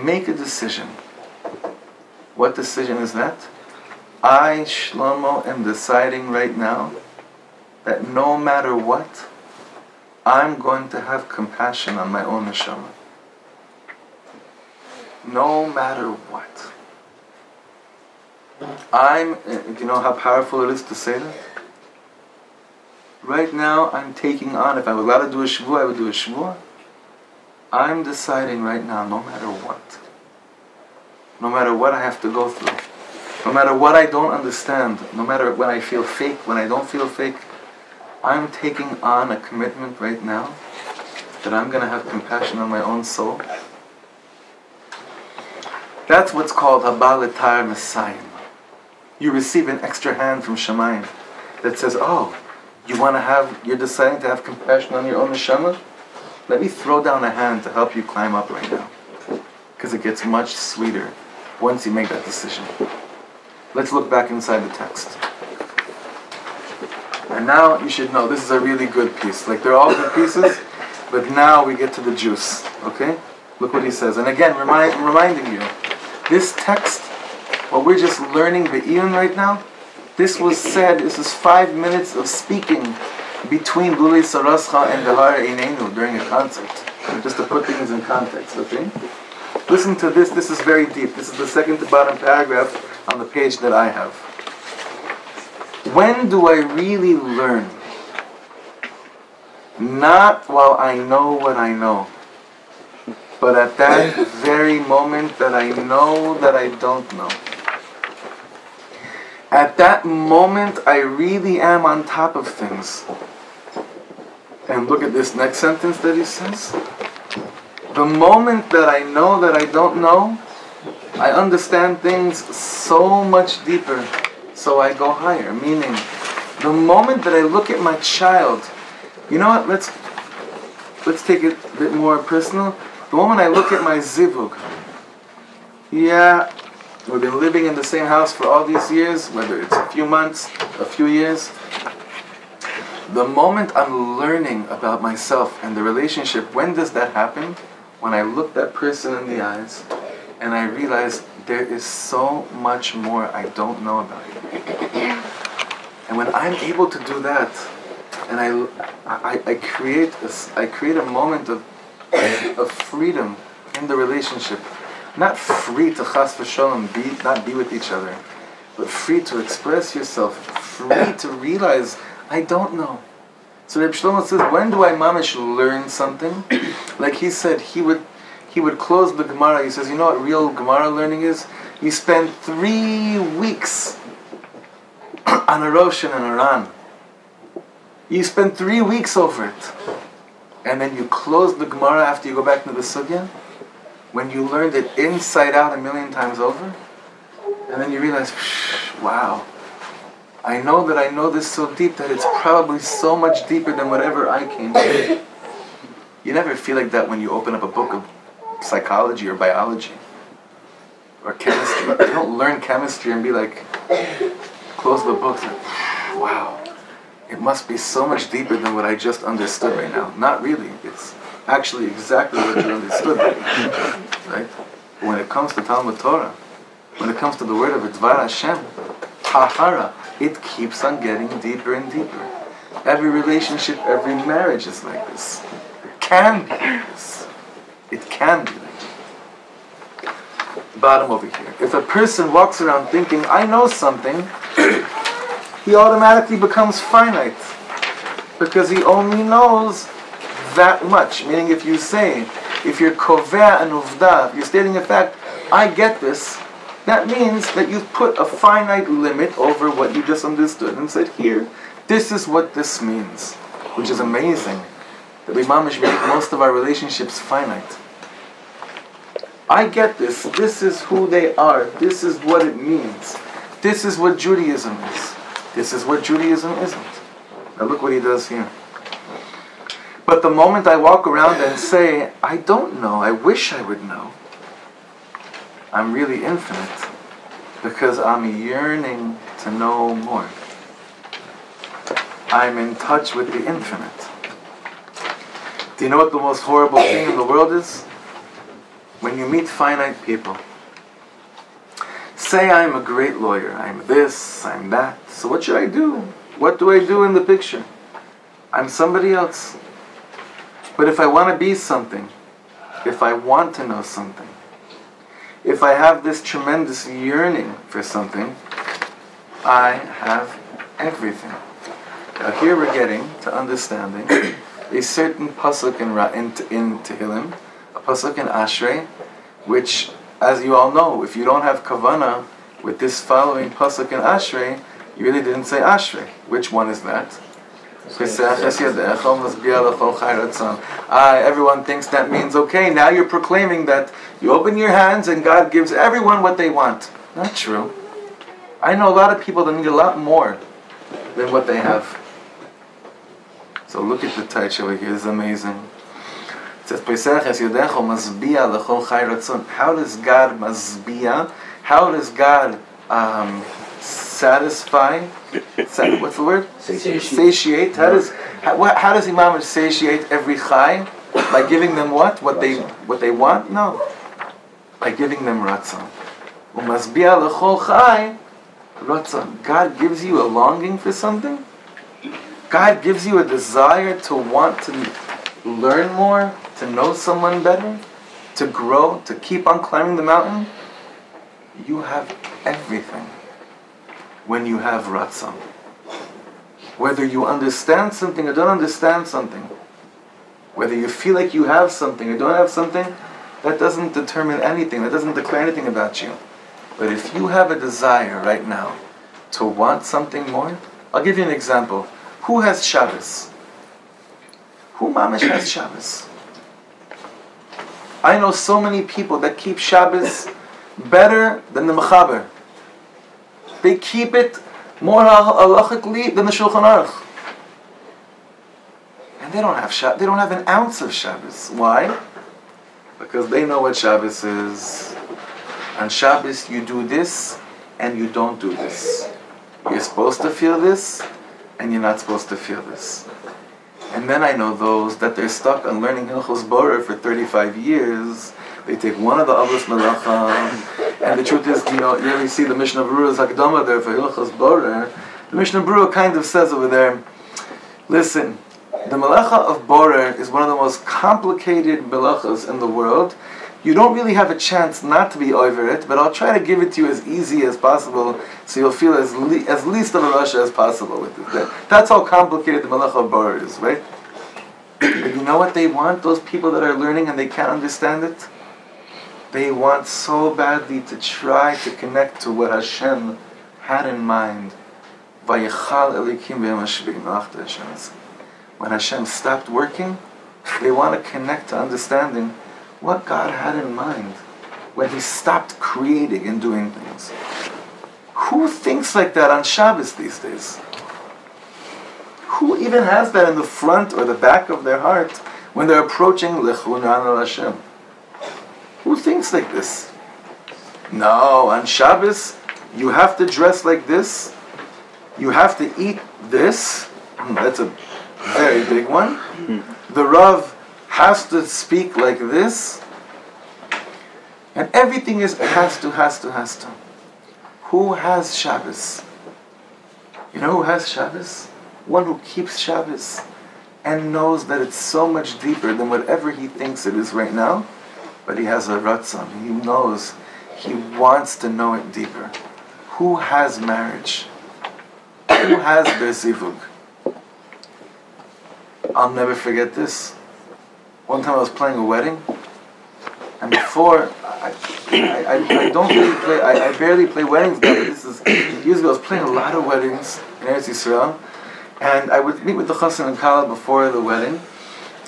Make a decision. What decision is that? I, Shlomo, am deciding right now that no matter what, I'm going to have compassion on my own neshama. No matter what. Do you know how powerful it is to say that? Right now, I'm taking on, if I was allowed to do a shvuah, I would do a shvuah. I'm deciding right now, no matter what I have to go through, no matter what I don't understand, no matter when I feel fake, when I don't feel fake, I'm taking on a commitment right now that I'm going to have compassion on my own soul. That's what's called Haba L'Tar Messiah. You receive an extra hand from Shemayim that says, oh, you're deciding to have compassion on your own neshama? Let me throw down a hand to help you climb up right now. Because it gets much sweeter once you make that decision. Let's look back inside the text. And now you should know this is a really good piece. Like they're all good pieces, But now we get to the juice, okay? Look what he says. And again, reminding you, this text, what we're just learning the Iyun right now, this was said, this is 5 minutes of speaking between Lulei Sarascha and Dehar Einenu during a concert. Just to put things in context, okay? Listen to this is very deep. This is the second to bottom paragraph on the page that I have. When do I really learn? Not while I know what I know, but at that very moment that I know that I don't know. At that moment, I really am on top of things. And look at this next sentence that he says. The moment that I know that I don't know, I understand things so much deeper, so I go higher. Meaning, the moment that I look at my child, you know what, let's take it a bit more personal. The moment I look at my zivug, yeah, we've been living in the same house for all these years, whether it's a few months, a few years. The moment I'm learning about myself and the relationship, when does that happen? When I look that person in the eyes and I realize there is so much more I don't know about you. And when I'm able to do that, and I create a moment of freedom in the relationship, not free to chas v'sholom not be with each other, but free to express yourself, free to realize I don't know. So Reb Shlomo says, when do I mamish learn something? Like he said, he would close the Gemara. He says, you know what real Gemara learning is? You spend 3 weeks on a Rosh and an Aran. You spend 3 weeks over it. And then you close the Gemara after you go back to the Sugya, when you learned it inside out 1,000,000 times over, and then you realize, wow, I know that I know this so deep that it's probably so much deeper than whatever I came to. You never feel like that when you open up a book of psychology or biology or chemistry. You don't learn chemistry and be like, close the books and, wow, it must be so much deeper than what I just understood right now. Not really. It's actually exactly what you understood right now. Right? But when it comes to Talmud Torah, when it comes to the word of Dvar Hashem, Tahara, it keeps on getting deeper and deeper. Every relationship, every marriage is like this. It can be like this. It can be like this. Bottom over here. If a person walks around thinking, I know something, he automatically becomes finite. Because he only knows that much. Meaning if you say, if you're kovea and uvda, if you're stating a fact, I get this, that means that you've put a finite limit over what you just understood and said, here, this is what this means. Which is amazing. That we mamish make most of our relationships finite. I get this. This is who they are. This is what it means. This is what Judaism is. This is what Judaism isn't. Now look what he does here. But the moment I walk around and say, I don't know, I wish I would know, I'm really infinite, because I'm yearning to know more. I'm in touch with the infinite. Do you know what the most horrible thing in the world is? When you meet finite people. Say I'm a great lawyer, I'm this, I'm that. So what should I do? What do I do in the picture? I'm somebody else. But if I want to be something, if I want to know something, if I have this tremendous yearning for something, I have everything. Now here we're getting to understanding a certain pasuk in Tehillim, a pasuk in Ashrei, which, as you all know, if you don't have kavanah with this following pasuk in Ashrei, you really didn't say Ashrei. Which one is that? Everyone thinks that means, okay, now you're proclaiming that you open your hands and God gives everyone what they want. Not true. I know a lot of people that need a lot more than what they have. So look at the taich over here, it's amazing. It says, how does God mazbiya? How does God satisfy? What's the word? Satiate. Satiate. How does Imam satiate every chai? By giving them what? What they want? No. By giving them ratzon. Umasbi'a l'chol chai, ratzon. God gives you a longing for something. God gives you a desire to want to learn more, to know someone better, to grow, to keep on climbing the mountain. You have everything when you have ratzon. Whether you understand something or don't understand something, whether you feel like you have something or don't have something, that doesn't determine anything, that doesn't declare anything about you. But if you have a desire right now to want something more, I'll give you an example. Who has Shabbos? Who mamish has Shabbos? I know so many people that keep Shabbos better than the Mechaber. They keep it more halachically than the Shulchan Aruch. And they don't have they don't have an ounce of Shabbos. Why? Because they know what Shabbos is. On Shabbos you do this and you don't do this. You're supposed to feel this and you're not supposed to feel this. And then I know those that they're stuck on learning Hilchos Borer for 35 years. They take one of the Avos Melacha, and the truth is, you really see the Mishnah Berurah's Hakdama there for Hilchos Borer. The Mishnah Berurah kind of says over there, listen, the Melacha of Borer is one of the most complicated melachas in the world. You don't really have a chance not to be over it, but I'll try to give it to you as easy as possible so you'll feel as least of a rasha as possible with it. That's how complicated the Melacha of Borer is, right? But you know what they want, those people that are learning and they can't understand it? They want so badly to try to connect to what Hashem had in mind. When Hashem stopped working, they want to connect to understanding what God had in mind when He stopped creating and doing things. Who thinks like that on Shabbos these days? Who even has that in the front or the back of their heart when they're approaching Lechun Al Hashem? Who thinks like this? No, on Shabbos, you have to dress like this. You have to eat this. That's a very big one. The Rav has to speak like this. And everything is has to. Who has Shabbos? You know who has Shabbos? One who keeps Shabbos and knows that it's so much deeper than whatever he thinks it is right now. But he has a ratzon. He knows. He wants to know it deeper. Who has marriage? Who has berzivug? I'll never forget this. One time I was playing a wedding, and before I don't really play. I barely play weddings now. But this is years ago. I was playing a lot of weddings in Eretz Yisrael, and I would meet with the chassan and kala before the wedding.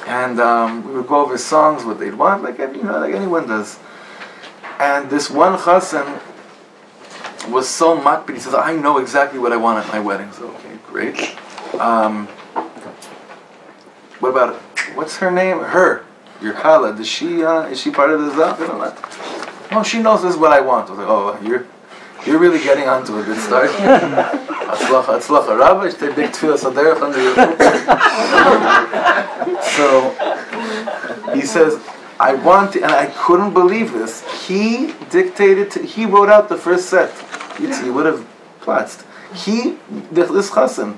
And we would go over songs, what they'd want, like anyone does. And this one chassan was so makpid. He says, "I know exactly what I want at my wedding." So, okay, great. What about what's her name? Her, your kala. Is she part of the zaf? I don't know. No, she knows this is what I want. I was like, oh, you're really getting onto a good start. Atzlacha Rabbi, take big tefillah saderech under your foot. So he says, I want to, and I couldn't believe this. He he wrote out the first set. He would have platzed. This chassan,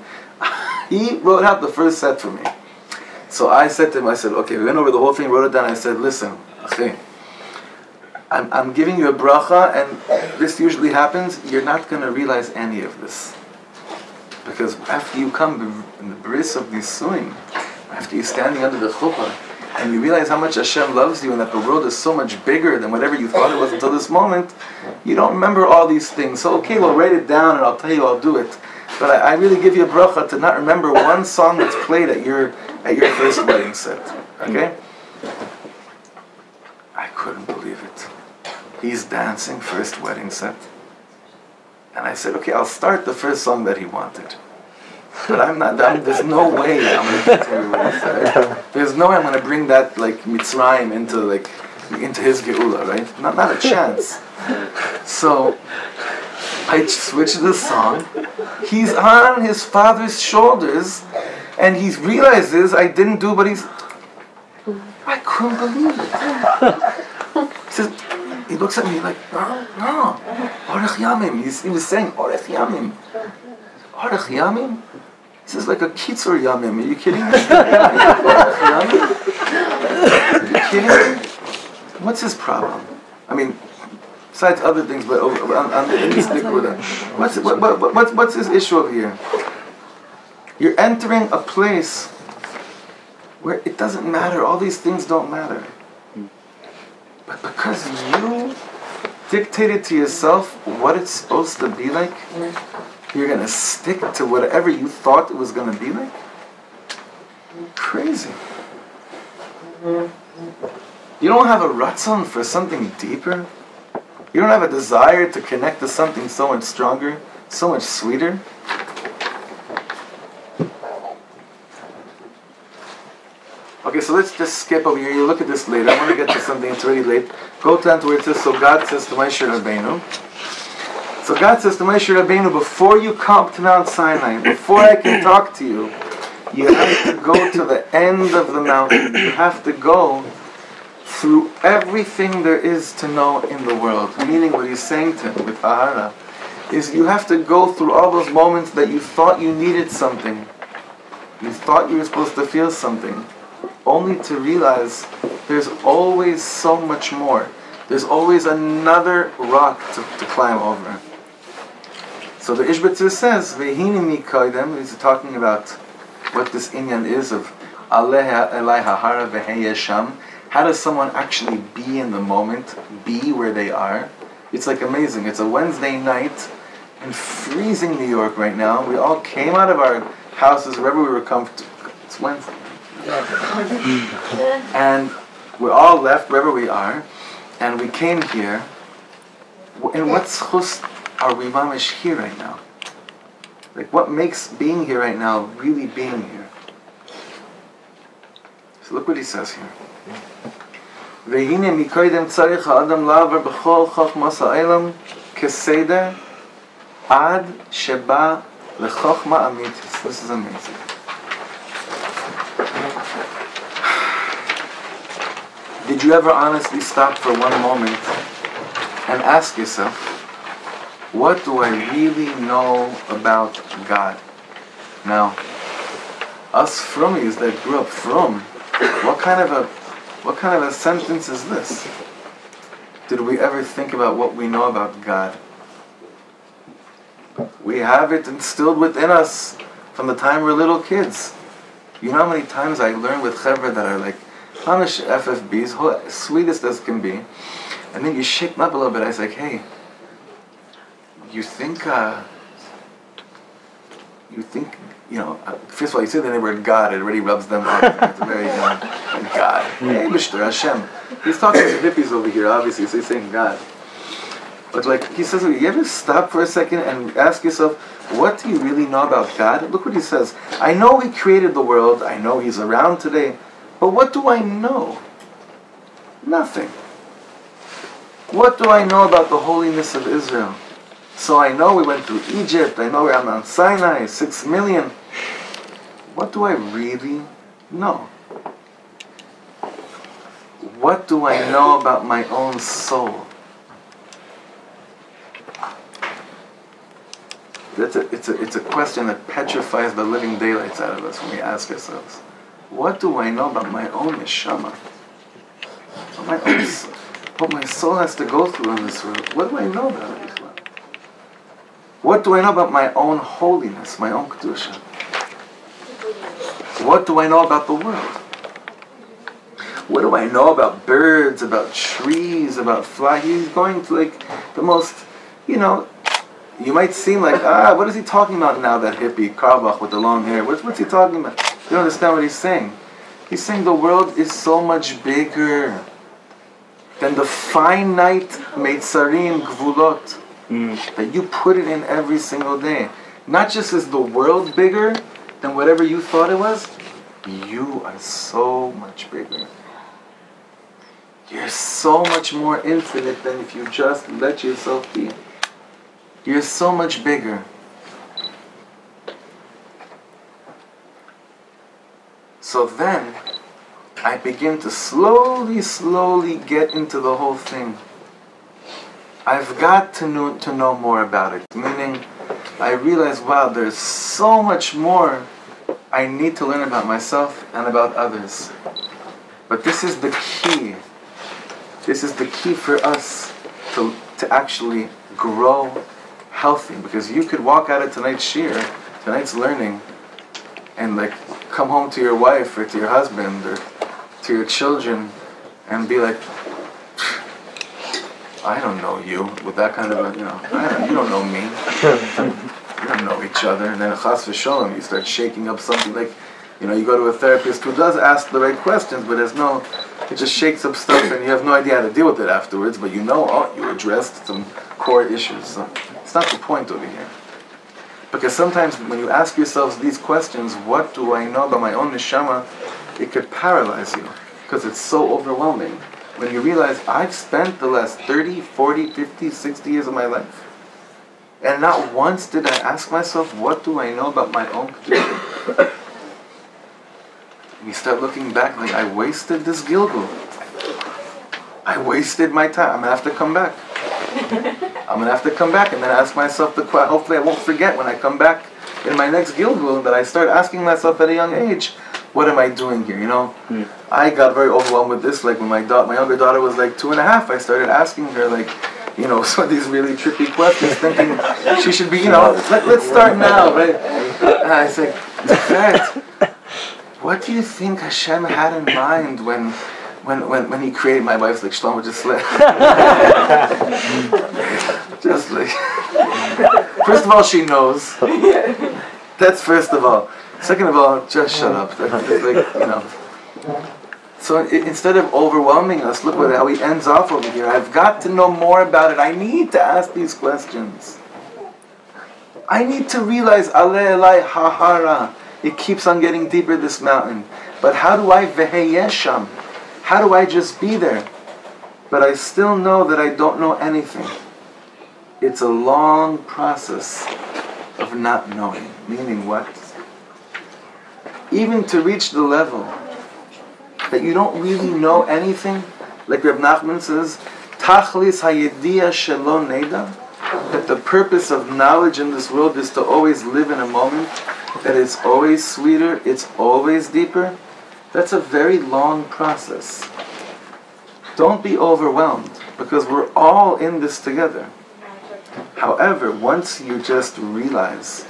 he wrote out the first set for me. So I said to him, okay, we went over the whole thing, wrote it down. I said, listen, okay, I'm giving you a bracha, and this usually happens. You're not going to realize any of this. Because after you come in the bris of Nisuin, after you're standing under the chuppah, and you realize how much Hashem loves you and that the world is so much bigger than whatever you thought it was until this moment, you don't remember all these things. So okay, well, write it down and I'll tell you I'll do it. But I really give you a bracha to not remember one song that's played at your first wedding set. Okay? I couldn't believe it. He's dancing first wedding set. And I said, okay, I'll start the first song that he wanted. But there's no way I'm going to continue what he said. There's no way I'm going to bring that, Mitzrayim into his Geula, right? Not a chance. So, I switched the song. He's on his father's shoulders, and he realizes I didn't do what I couldn't believe it. He says, he looks at me like, no, Orech Yamim. He was saying, Orech Yamim. Orech Yamim? This is like a Kitzur Yamim. Are you kidding me? Orech Yamim? Are you kidding me? What's his problem? I mean, besides other things, but let me stick with it. What's his issue over here? You're entering a place where it doesn't matter. All these things don't matter. But because you dictated to yourself what it's supposed to be like, you're going to stick to whatever you thought it was going to be like? Crazy. You don't have a ratzon for something deeper? You don't have a desire to connect to something so much stronger, so much sweeter? Okay, so let's just skip over here. You look at this later. I want to get to something. It's already late. Go down to where it says, so God says to Moshe Rabbeinu. So God says to Moshe Rabbeinu, before you come to Mount Sinai, before I can talk to you, you have to go to the end of the mountain. You have to go through everything there is to know in the world. Meaning what he's saying to him with Ahara is you have to go through all those moments that you thought you needed something. You thought you were supposed to feel something. Only to realize there's always so much more. There's always another rock to climb over. So the Ishbitzer says, Vehini mi koidem, he's talking about what this inyan is of Aleha Elai Hahara Veheyesham. How does someone actually be in the moment, be where they are? It's like amazing. It's a Wednesday night in freezing New York right now. We all came out of our houses, wherever we were comfortable. It's Wednesday. And we all left wherever we are, and we came here. And what schus are we mamish here right now? Like, what makes being here right now really being here? So look what he says here. Vehine mikoidem tzarich ha'adam lavar b'chol chochmas ha'elam keseder ad sheba lechochma amitis. This is amazing. Did you ever honestly stop for one moment and ask yourself, what do I really know about God? Now, us Frumies that grew up Frum, what kind of a sentence is this? Did we ever think about what we know about God? We have it instilled within us from the time we're little kids. You know how many times I learned with chevra that are like Hamish FFBs, sweetest as can be, and then you shake them up a little bit. I was like, hey, you think, first of all, you say the word God, it already rubs them up. It's very God. Hey, Mr. Hashem. He's talking to the hippies over here, obviously, so he's saying God. But like, he says, you ever stop for a second and ask yourself, what do you really know about God? Look what he says. I know he created the world, I know he's around today, but what do I know? Nothing. What do I know about the holiness of Israel? So I know we went through Egypt, I know we're on Mount Sinai, 6 million. What do I really know? What do I know about my own soul? It's a question that petrifies the living daylights out of us when we ask ourselves, what do I know about my own neshama? What my soul has to go through in this world? What do I know about it? What do I know about my own holiness, my own kedusha? What do I know about the world? What do I know about birds, about trees, about flies? He's going to like the most, you might seem like, what is he talking about now, that hippie, Karbach with the long hair? What's he talking about? You don't understand what he's saying. He's saying the world is so much bigger than the finite meitzarim gvulot that you put it in every single day. Not just is the world bigger than whatever you thought it was, you are so much bigger. You're so much more infinite than if you just let yourself be. You're so much bigger. So then, I begin to slowly get into the whole thing. I've got to know more about it. Meaning, I realize, wow, there's so much more I need to learn about myself and about others. But this is the key. This is the key for us to actually grow healthy. Because you could walk out of tonight's shiur, tonight's learning, and like come home to your wife or to your husband or to your children and be like, I don't know you, with that kind of a, you don't know me. We don't know each other. And then chas v'sholom, you start shaking up something like, you go to a therapist who does ask the right questions, but it just shakes up stuff and you have no idea how to deal with it afterwards, but you addressed some core issues. So it's not the point over here. Because sometimes when you ask yourselves these questions, what do I know about my own neshama, it could paralyze you, because it's so overwhelming. When you realize, I've spent the last 30, 40, 50, 60 years of my life, and not once did I ask myself, what do I know about my own particular? You start looking back like, I wasted this Gilgul. I wasted my time. I'm going to have to come back. I'm going to have to come back and then ask myself the question. Hopefully I won't forget when I come back in my next Gilgul that I start asking myself at a young age, what am I doing here? I got very overwhelmed with this. Like when my younger daughter was like 2.5, I started asking her like, some of these really trippy questions, thinking she should be, let's start now, right? And I said, what do you think Hashem had in mind when He created my wife? Like Shlomo just like, just like. First of all, she knows. That's first of all. Second of all, just shut up. So instead of overwhelming us, look how he ends off over here. I've got to know more about it. I need to ask these questions. I need to realize, Ale Elai Hahara. It keeps on getting deeper, this mountain. But how do I veheyesham? How do I just be there? But I still know that I don't know anything. It's a long process of not knowing. Meaning what? Even to reach the level that you don't really know anything, like Reb Nachman says, Tachlis hayediya shelo neda, that the purpose of knowledge in this world is to always live in a moment that is always sweeter, it's always deeper. That's a very long process. Don't be overwhelmed, because we're all in this together. However, once you just realize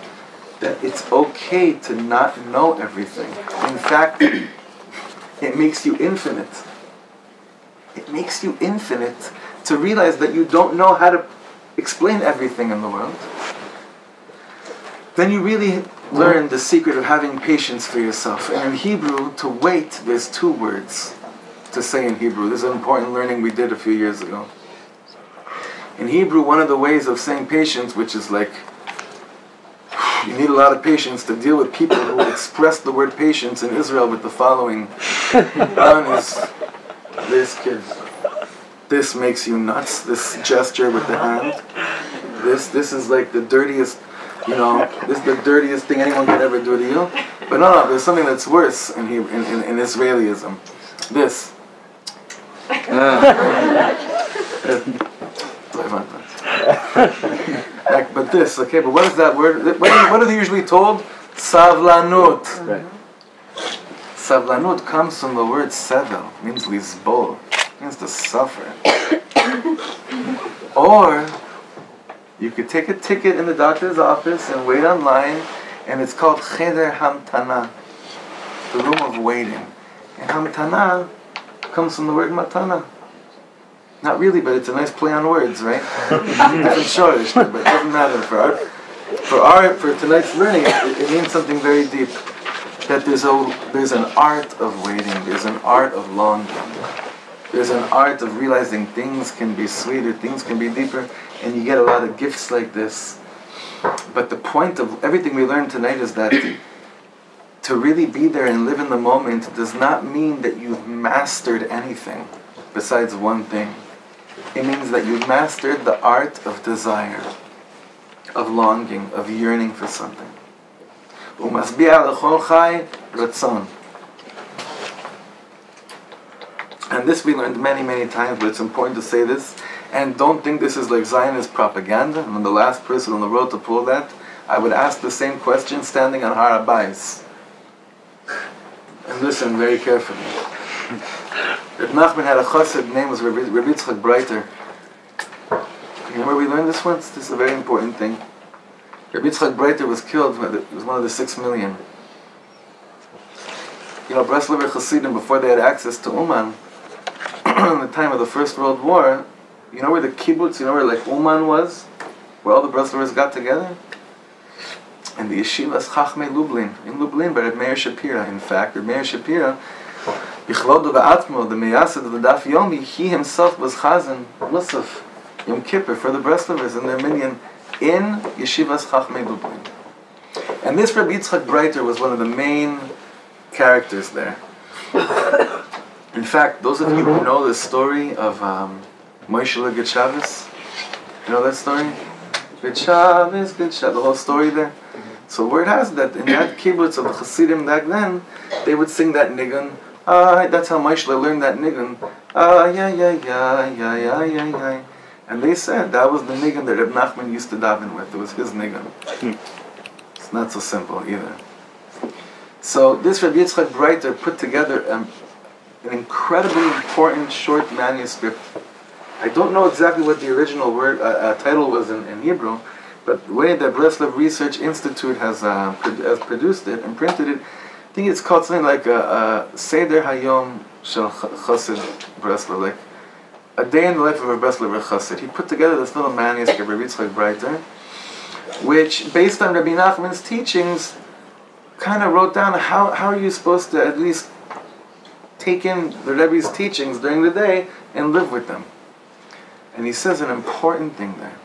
that it's okay to not know everything, in fact, it makes you infinite. It makes you infinite to realize that you don't know how to explain everything in the world. Then you really learn the secret of having patience for yourself. And in Hebrew, to wait, there's 2 words to say in Hebrew. This is an important learning we did a few years ago. In Hebrew, one of the ways of saying patience, which is like, you need a lot of patience to deal with people who express the word patience in Israel with the following. One is this kid. This makes you nuts, this gesture with the hand. This is like the dirtiest, this is the dirtiest thing anyone could ever do to you. But no, there's something that's worse in Israelism. This. But this, okay, but what is that word? What are they usually told? Savlanut. Right. Savlanut comes from the word sevel, means lisbol, means to suffer. Or you could take a ticket in the doctor's office and wait online, and it's called cheder hamtana, the room of waiting. And hamtana comes from the word matana. Not really, but it's a nice play on words, right? Different shorish, but it doesn't matter. For tonight's learning, it means something very deep. That there's an art of waiting. There's an art of longing. There's an art of realizing things can be sweeter, things can be deeper, and you get a lot of gifts like this. But the point of everything we learned tonight is that to really be there and live in the moment does not mean that you've mastered anything besides one thing. It means that you've mastered the art of desire, of longing, of yearning for something. And this we learned many, many times, but it's important to say this. And don't think this is like Zionist propaganda. I'm the last person on the road to pull that. I would ask the same question standing on Har HaBayis. And listen very carefully. Reb Nachman had a chassid, name was Reb Yitzchak Breiter. You remember we learned this once? This is a very important thing. Reb Yitzchak Breiter was killed, he was one of the 6 million. You know, Breslover Chassidim, before they had access to Uman, in the time of the First World War, you know where the kibbutz, you know where like Uman was? Where all the Breslovers got together? And the yeshivas Chachmei Lublin, in Lublin, by Reb Meir Shapira. In fact, Reb Meir Shapira, Bichlodo V'atmo, the Meyased of the Daf Yomi, he himself was Chazan, Musaf, Yom Kippur, for the Breslovers and their minyan, in yeshivas Chachmei Lublin. And this Reb Yitzchak Breiter was one of the main characters there. In fact, those of you who know the story of Moshe Good Shabbos, you know that story? Good Shabbos, the whole story there. So word has that in that kibbutz of the Hasidim back then, they would sing that nigun. That's how Moshe learned that nigun. And they said that was the nigun that Reb Nachman used to daven with. It was his nigun. It's not so simple either. So this Reb Yitzchak Breiter put together an incredibly important short manuscript. I don't know exactly what the original word title was in Hebrew, but the way that Breslov Research Institute has produced it and printed it, I think it's called something like Seder Hayom Shel Chassid Breslov, like a day in the life of a Breslover Chassid. He put together this little manuscript, Reb Yitzchak Breiter, which, based on Rabbi Nachman's teachings, kind of wrote down how are you supposed to at least take in the Rebbe's teachings during the day and live with them. And he says an important thing there.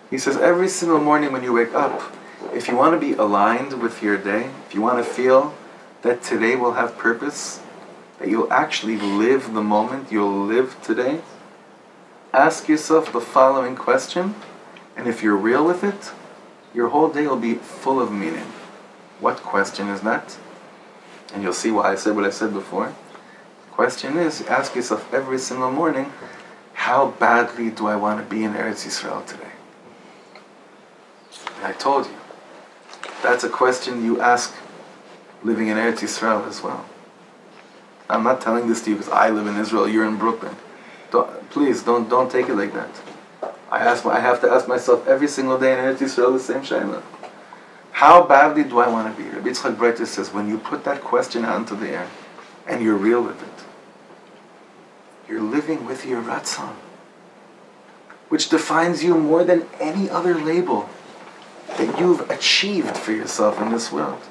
He says every single morning when you wake up, if you want to be aligned with your day, if you want to feel that today will have purpose, that you'll actually live the moment, you'll live today, ask yourself the following question, and if you're real with it, your whole day will be full of meaning. What question is that? And you'll see why I said what I said before. The question is, ask yourself every single morning, how badly do I want to be in Eretz Yisrael today? And I told you, that's a question you ask living in Eretz Yisrael as well. I'm not telling this to you because I live in Israel, you're in Brooklyn. Please, don't take it like that. I have to ask myself every single day in Eretz Yisrael the same shaila. How badly do I want to be? Rabbi Yitzchak Breiter says, when you put that question out into the air, and you're real with it, you're living with your ratzon, which defines you more than any other label that you've achieved for yourself in this world.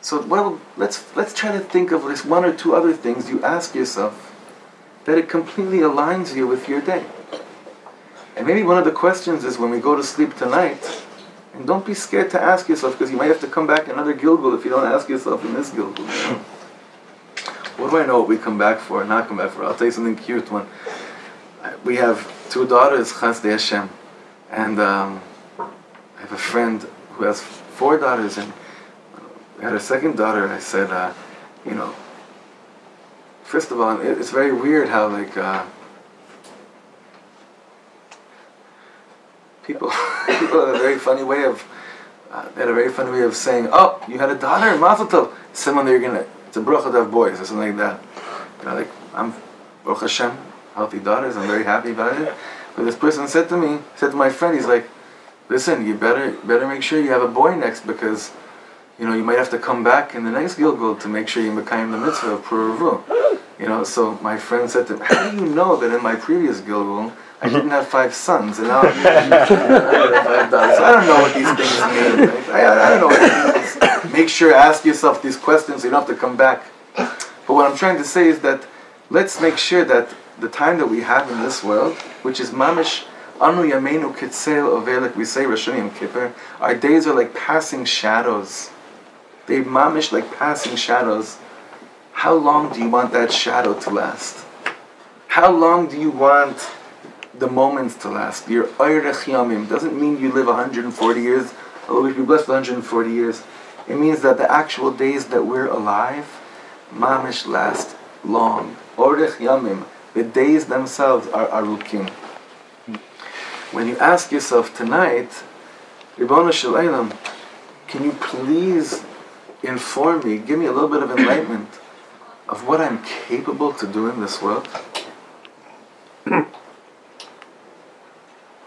So, well, let's try to think of this one or two other things you ask yourself that it completely aligns you with your day. And maybe one of the questions is when we go to sleep tonight, and don't be scared to ask yourself, because you might have to come back another Gilgul if you don't ask yourself in this Gilgul. You know? What do I know what we come back for, not come back for? I'll tell you something cute. We have 2 daughters, Chasdei Hashem, and I have a friend who has 4 daughters, and I had a second daughter, and I said, first of all, it's very weird how people have a very funny way of saying, oh, you had a daughter, Mazel Tov. Someone it's a bracha to have boys or something like that. I'm Baruch Hashem, healthy daughters. I'm very happy about it. But this person said to my friend, he's like, listen, you better make sure you have a boy next, because you might have to come back in the next Gilgul to make sure you mekayim the mitzvah of Puravu. So my friend said to him, how do you know that in my previous Gilgul I didn't have 5 sons, and now I have 5 daughters? So I don't know what these things mean. Right? I don't know what it means. Make sure, ask yourself these questions so you don't have to come back. But what I'm trying to say is that let's make sure that the time that we have in this world, which is mamish anu yameinu kitzel over, like we say Rosh Hashanah Yom Kippur, our days are like passing shadows. They mamish like passing shadows. How long do you want that shadow to last? How long do you want the moments to last? Your oirech yamim doesn't mean you live 140 years, although we should be blessed with 140 years. It means that the actual days that we're alive, mamish last long. Orech yamim, the days themselves are arukim. When you ask yourself tonight, Ribono Shel Olam, can you please inform me, give me a little bit of enlightenment of what I'm capable to do in this world?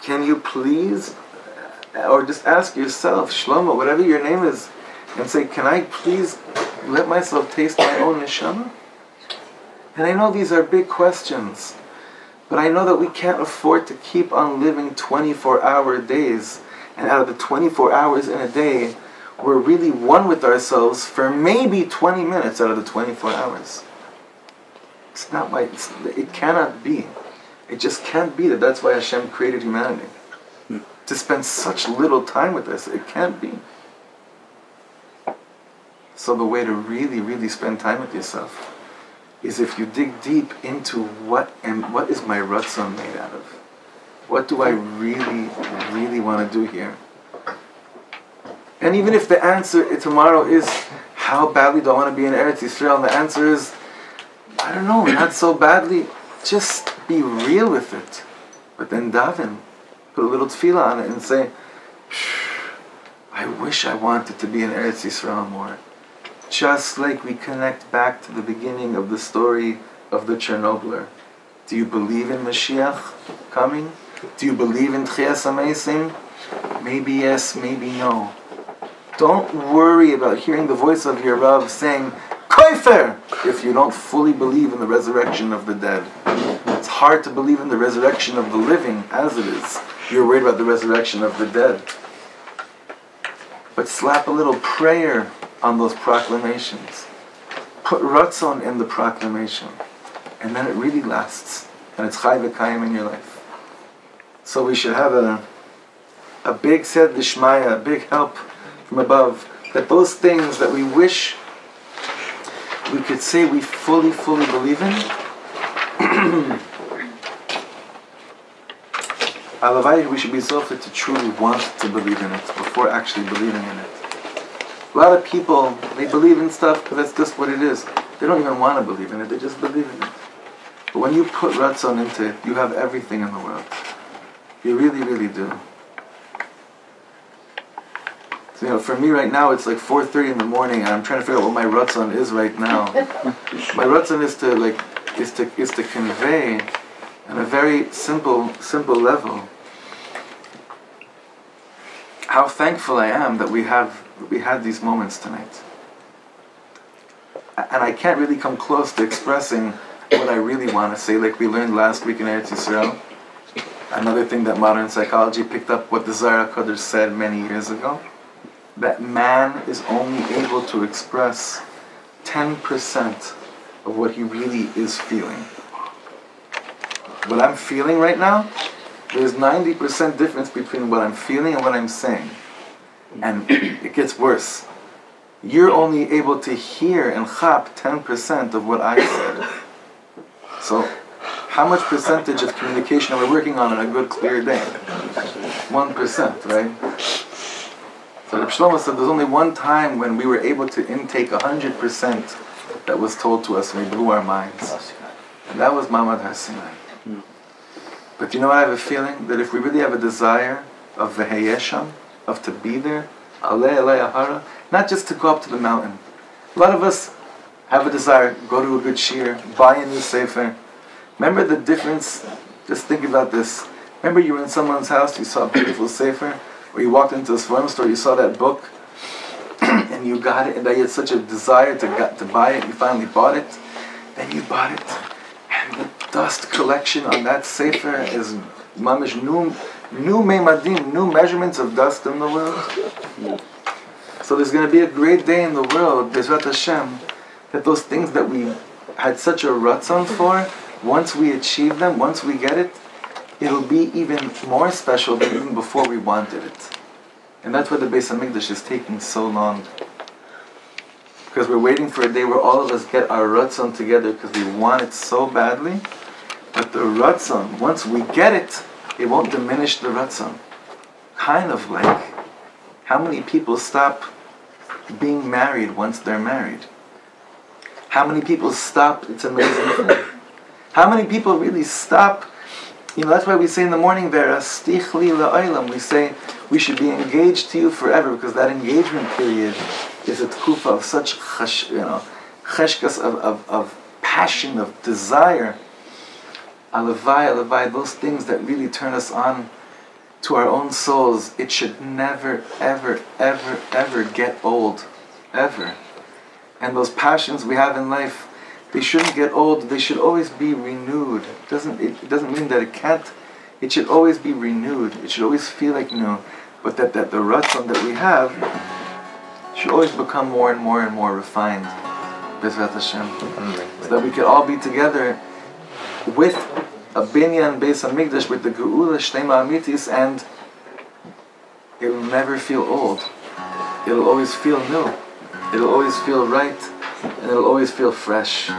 Can you please, or just ask yourself, Shlomo, whatever your name is, and say, can I please let myself taste my own neshama? And I know these are big questions, but I know that we can't afford to keep on living 24-hour days, and out of the 24 hours in a day, we're really one with ourselves for maybe 20 minutes out of the 24 hours. It's not like, it cannot be. It just can't be that. That's why Hashem created humanity. To spend such little time with us, it can't be. So the way to really, really spend time with yourself is if you dig deep into what is my ratzon made out of? What do I really, really want to do here? And even if the answer tomorrow is, how badly do I want to be in Eretz Yisrael? And the answer is, I don't know, not so badly. Just be real with it. But then daven, put a little tefillah on it and say, I wish I wanted to be in Eretz Yisrael more. Just like we connect back to the beginning of the story of the Chernobyler. Do you believe in Mashiach coming? Do you believe in Tchias HaMeisim? Maybe yes, maybe no. Don't worry about hearing the voice of your Rav saying, Koifer! If you don't fully believe in the resurrection of the dead. It's hard to believe in the resurrection of the living as it is. You're worried about the resurrection of the dead. But slap a little prayer on those proclamations. Put ratzon in the proclamation. And then it really lasts. And it's chai v'kayim in your life. So we should have a big sed d'shmaya, a big help from above. That those things that we wish we could say we fully believe in, alavai, we should be zofet to truly want to believe in it before actually believing in it. A lot of people, they believe in stuff because that's just what it is. They don't even want to believe in it, they just believe in it. But when you put ratzon into it, you have everything in the world. You really, really do. So, for me right now, it's like 4:30 in the morning, and I'm trying to figure out what my ratzon is right now. My ratzon is to convey on a very simple level how thankful I am that we had these moments tonight. And I can't really come close to expressing what I really want to say, like we learned last week in Eretz Yisrael. Another thing that modern psychology picked up, what the Zohar HaKadosh said many years ago, that man is only able to express 10% of what he really is feeling. What I'm feeling right now, there's 90% difference between what I'm feeling and what I'm saying. And it gets worse. You're only able to hear and chap 10% of what I said. So, how much percentage of communication are we working on a good, clear day? 1%, right? So Reb Shlomo said there's only one time when we were able to intake 100% that was told to us and we blew our minds. And that was Mamad Har Sinai. But you know what, I have a feeling that if we really have a desire of v'heyesham, of to be there, alei alei ahara, not just to go up to the mountain. A lot of us have a desire, go to a good shir, buy a new sefer. Remember the difference? Just think about this. Remember you were in someone's house, you saw a beautiful sefer, or you walked into a forum store, you saw that book, and you got it, and that you had such a desire to buy it, you finally bought it, then you bought it, and the dust collection on that sefer is mamish new meimadim, new measurements of dust in the world. So there's going to be a great day in the world, Bezrat Hashem, that those things that we had such a ratzon for, once we achieve them, once we get it, it'll be even more special than even before we wanted it. And that's why the Beis HaMikdash is taking so long. Because we're waiting for a day where all of us get our ratzon together because we want it so badly. But the ratzon, once we get it, it won't diminish the ratzon. Kind of like how many people stop being married once they're married. How many people stop? It's amazing. How many people really stop? That's why we say in the morning, V'erastichli la'olam. We say we should be engaged to you forever, because that engagement period is a tkufa of such cheshkas of passion, of desire. Alavai, those things that really turn us on to our own souls. It should never, ever, ever, ever get old, ever. And those passions we have in life, they shouldn't get old. They should always be renewed. It doesn't mean that it can't. It should always be renewed. It should always feel like new. But that the ratzon that we have should always become more and more and more refined. Bezrat Hashem. So that we could all be together with a binyan Beis Hamikdash, with the Geula Shlema Amitis, and it will never feel old. It'll always feel new. It'll always feel right, and it'll always feel fresh.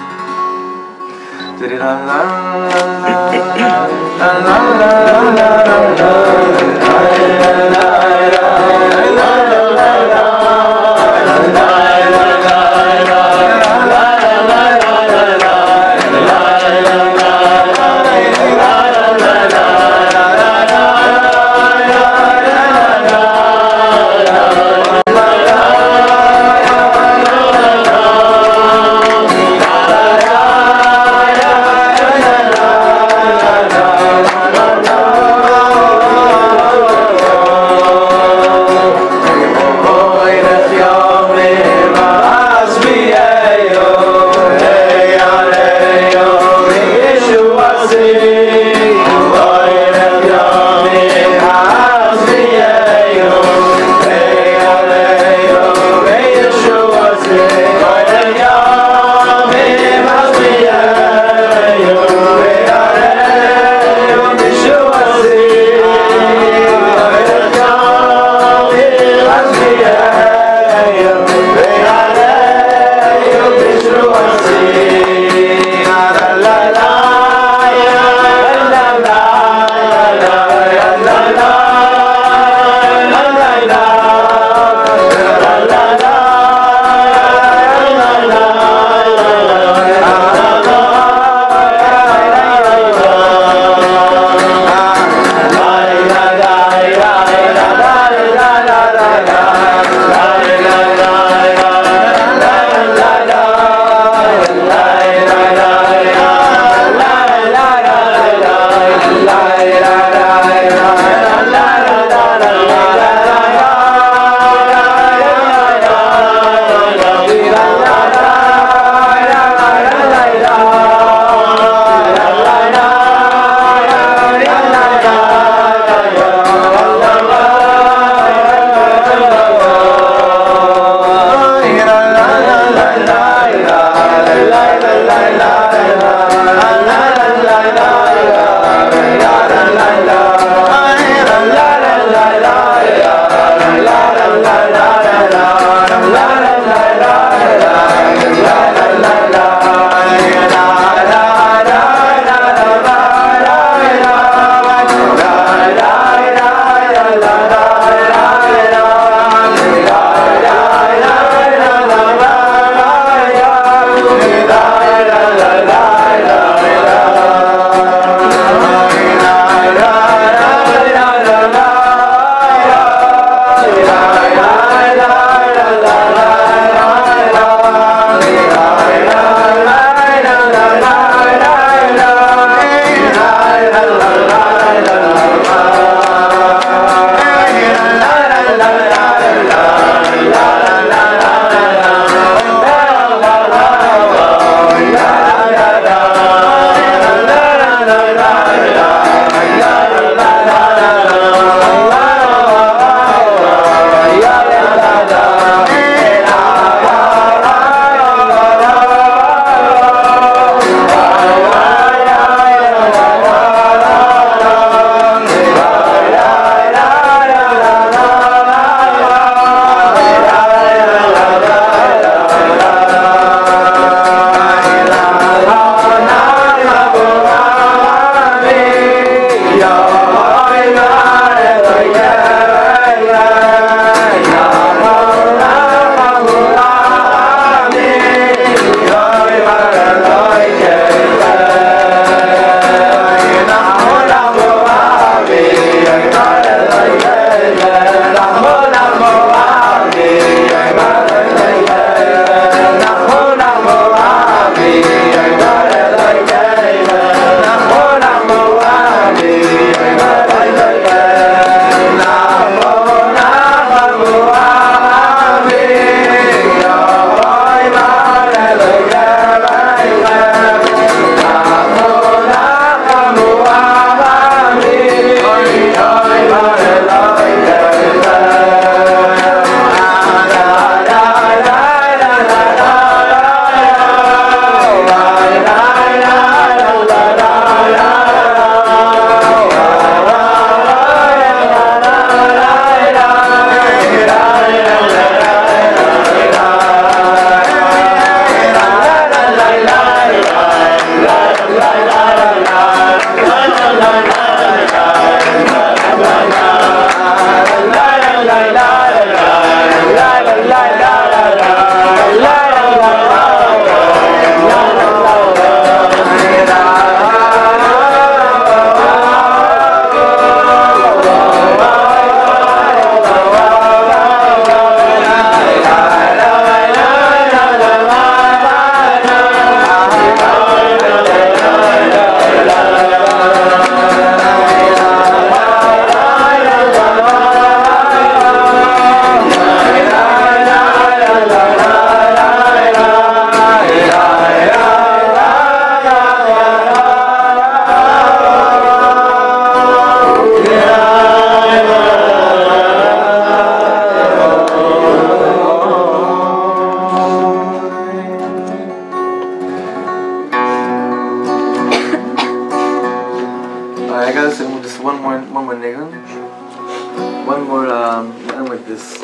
Or end with this.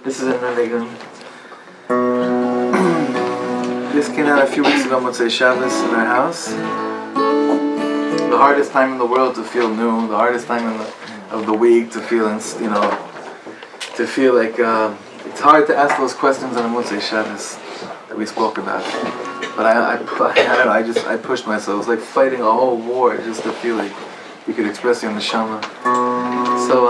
This is a Nelegun. This came out a few weeks ago, Motzei Shabbos, in our house. The hardest time in the world to feel new. The hardest time of the week to feel, to feel like it's hard to ask those questions on a Motzei Shabbos that we spoke about. But I don't know. I pushed myself. It was like fighting a whole war just to feel like you could express your neshama. So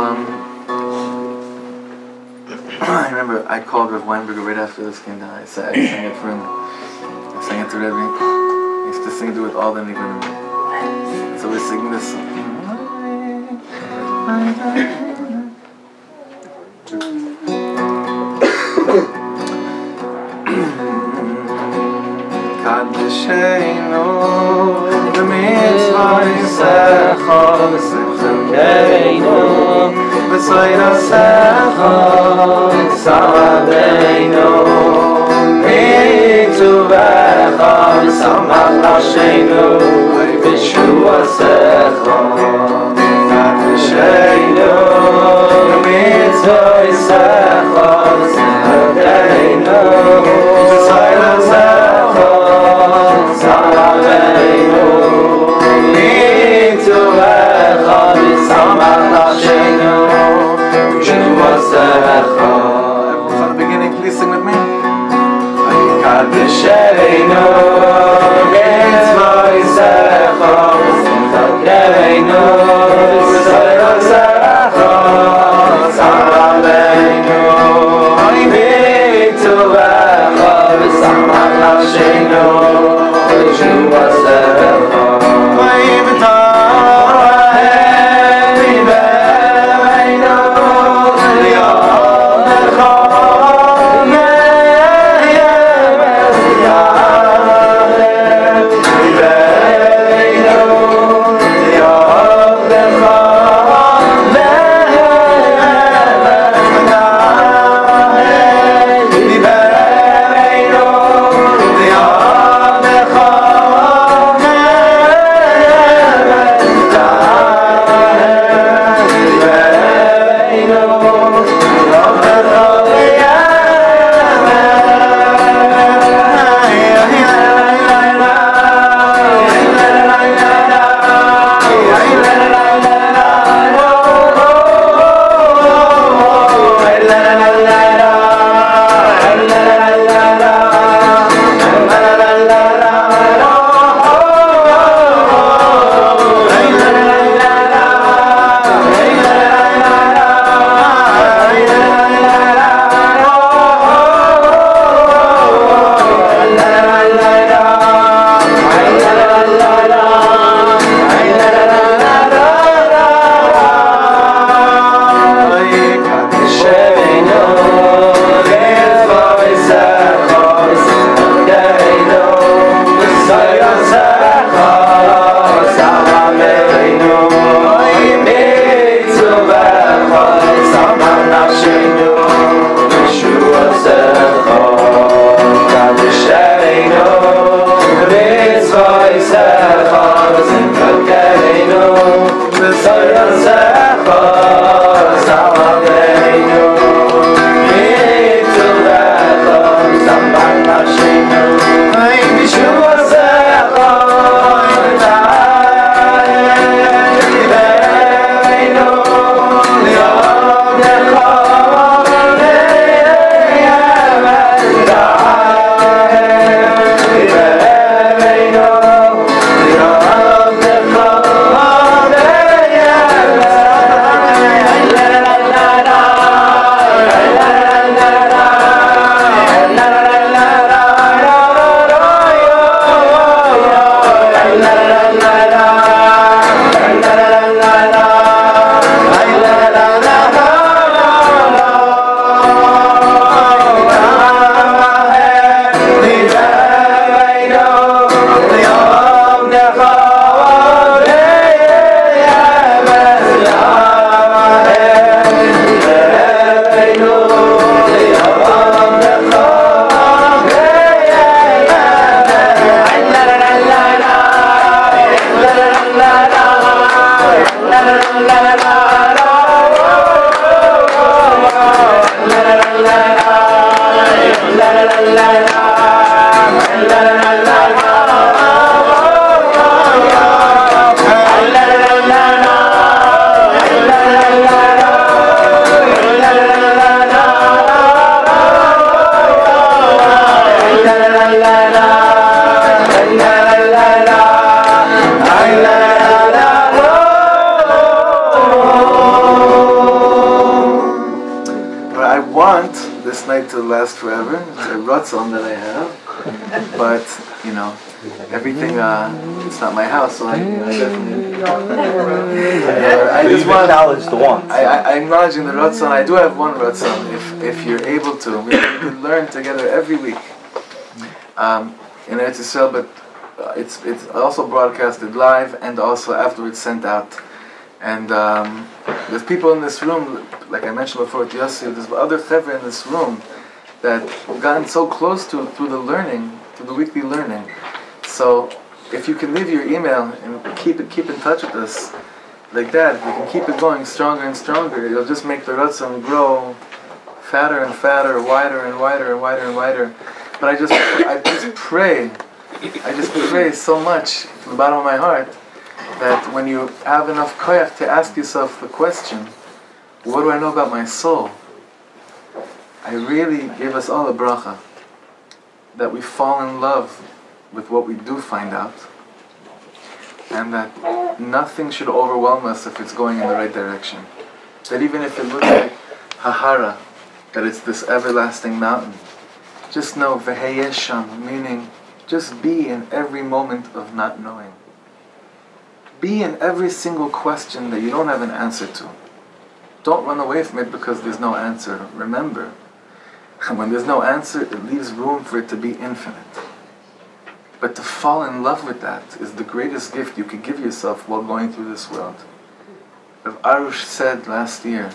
I remember I called Rav Weinberger right after this came down. I sang it for him. I sang it to Rebbe. I used to sing to it with all the nigunim. So we're singing this song. Kadeshenu b'mitzvah yisecha v'simchakeinu v'soyrasecha v'tzavadeinu mitzuvecha v'samach nafsheinu v'shuasecha Kadeshenu b'mitzvah yisecha v'simchakeinu v'soyrasecha From the beginning, please sing with me. this night to last forever. It's a ratzon that I have. But, you know, everything, it's not my house, so I definitely... I just want to acknowledge the want. I'm acknowledging the ratzon. I do have one ratzon. If you're able to, we can learn together every week in Eretz Yisrael, but it's also broadcasted live and also afterwards sent out. And there's people in this room, like I mentioned before with Yossi, there's other chevra in this room that we've gotten so close to through the learning, through the weekly learning. So if you can leave your email and keep in touch with us like that, we can keep it going stronger and stronger. It'll just make the ratzon grow fatter and fatter, wider and wider and wider and wider. But I just pray so much from the bottom of my heart that when you have enough koyach to ask yourself the question, what do I know about my soul? I really give us all a bracha that we fall in love with what we do find out, and that nothing should overwhelm us if it's going in the right direction. That even if it looks like hahara, that it's this everlasting mountain, just know v'heyesham, meaning just be in every moment of not knowing. Be in every single question that you don't have an answer to. Don't run away from it because there's no answer. Remember, when there's no answer, it leaves room for it to be infinite. But to fall in love with that is the greatest gift you could give yourself while going through this world. Rav Arush said last year,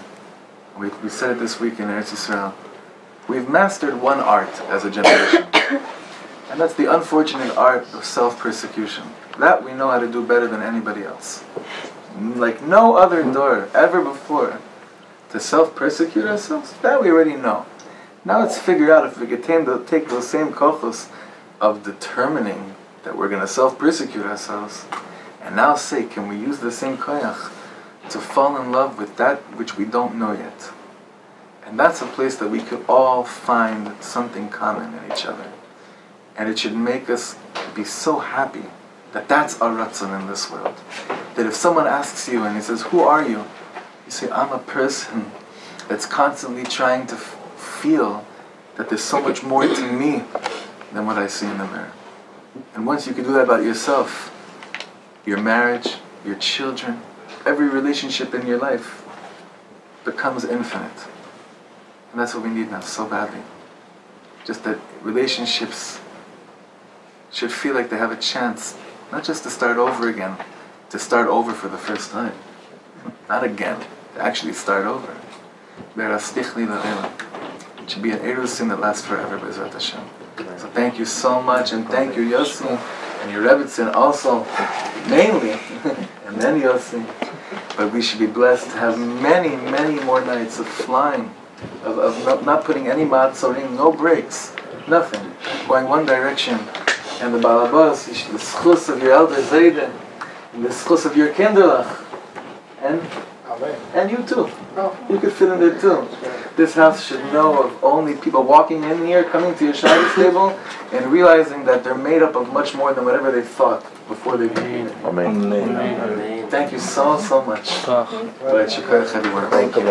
we said it this week in Eretz Yisrael, we've mastered one art as a generation. And that's the unfortunate art of self-persecution. That we know how to do better than anybody else. Like no other door ever before. To self-persecute ourselves, that we already know. Now let's figure out if we could take those same kochos of determining that we're going to self-persecute ourselves, and now say, can we use the same koyach to fall in love with that which we don't know yet? And that's a place that we could all find something common in each other. And it should make us be so happy that that's our ratzon in this world. That if someone asks you and he says, who are you? You say, I'm a person that's constantly trying to feel that there's so much more to me than what I see in the mirror. And once you can do that about yourself, your marriage, your children, every relationship in your life becomes infinite. And that's what we need now so badly. Just that relationships should feel like they have a chance, not just to start over again, to start over for the first time. Not again, to actually start over. It should be an erusin that lasts forever, B'ezrat Hashem. So thank you so much, and thank you, Yossi, and your Rebbitzin also, mainly, and then Yossi. But we should be blessed to have many, many more nights of flying, of not putting any matzorim, no breaks, nothing, going one direction. And the balabas, the schus of your elder Zayden, and the schus of your kinderlach, and you too. You could fit in there too. This house should know of only people walking in here, coming to your Shabbos table, and realizing that they're made up of much more than whatever they thought before they came here. Amen. Amen. Thank you so much. Thank you.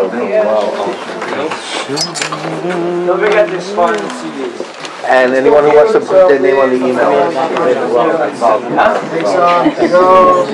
Don't forget this fun CDs. And anyone who wants to put their name on the email. No.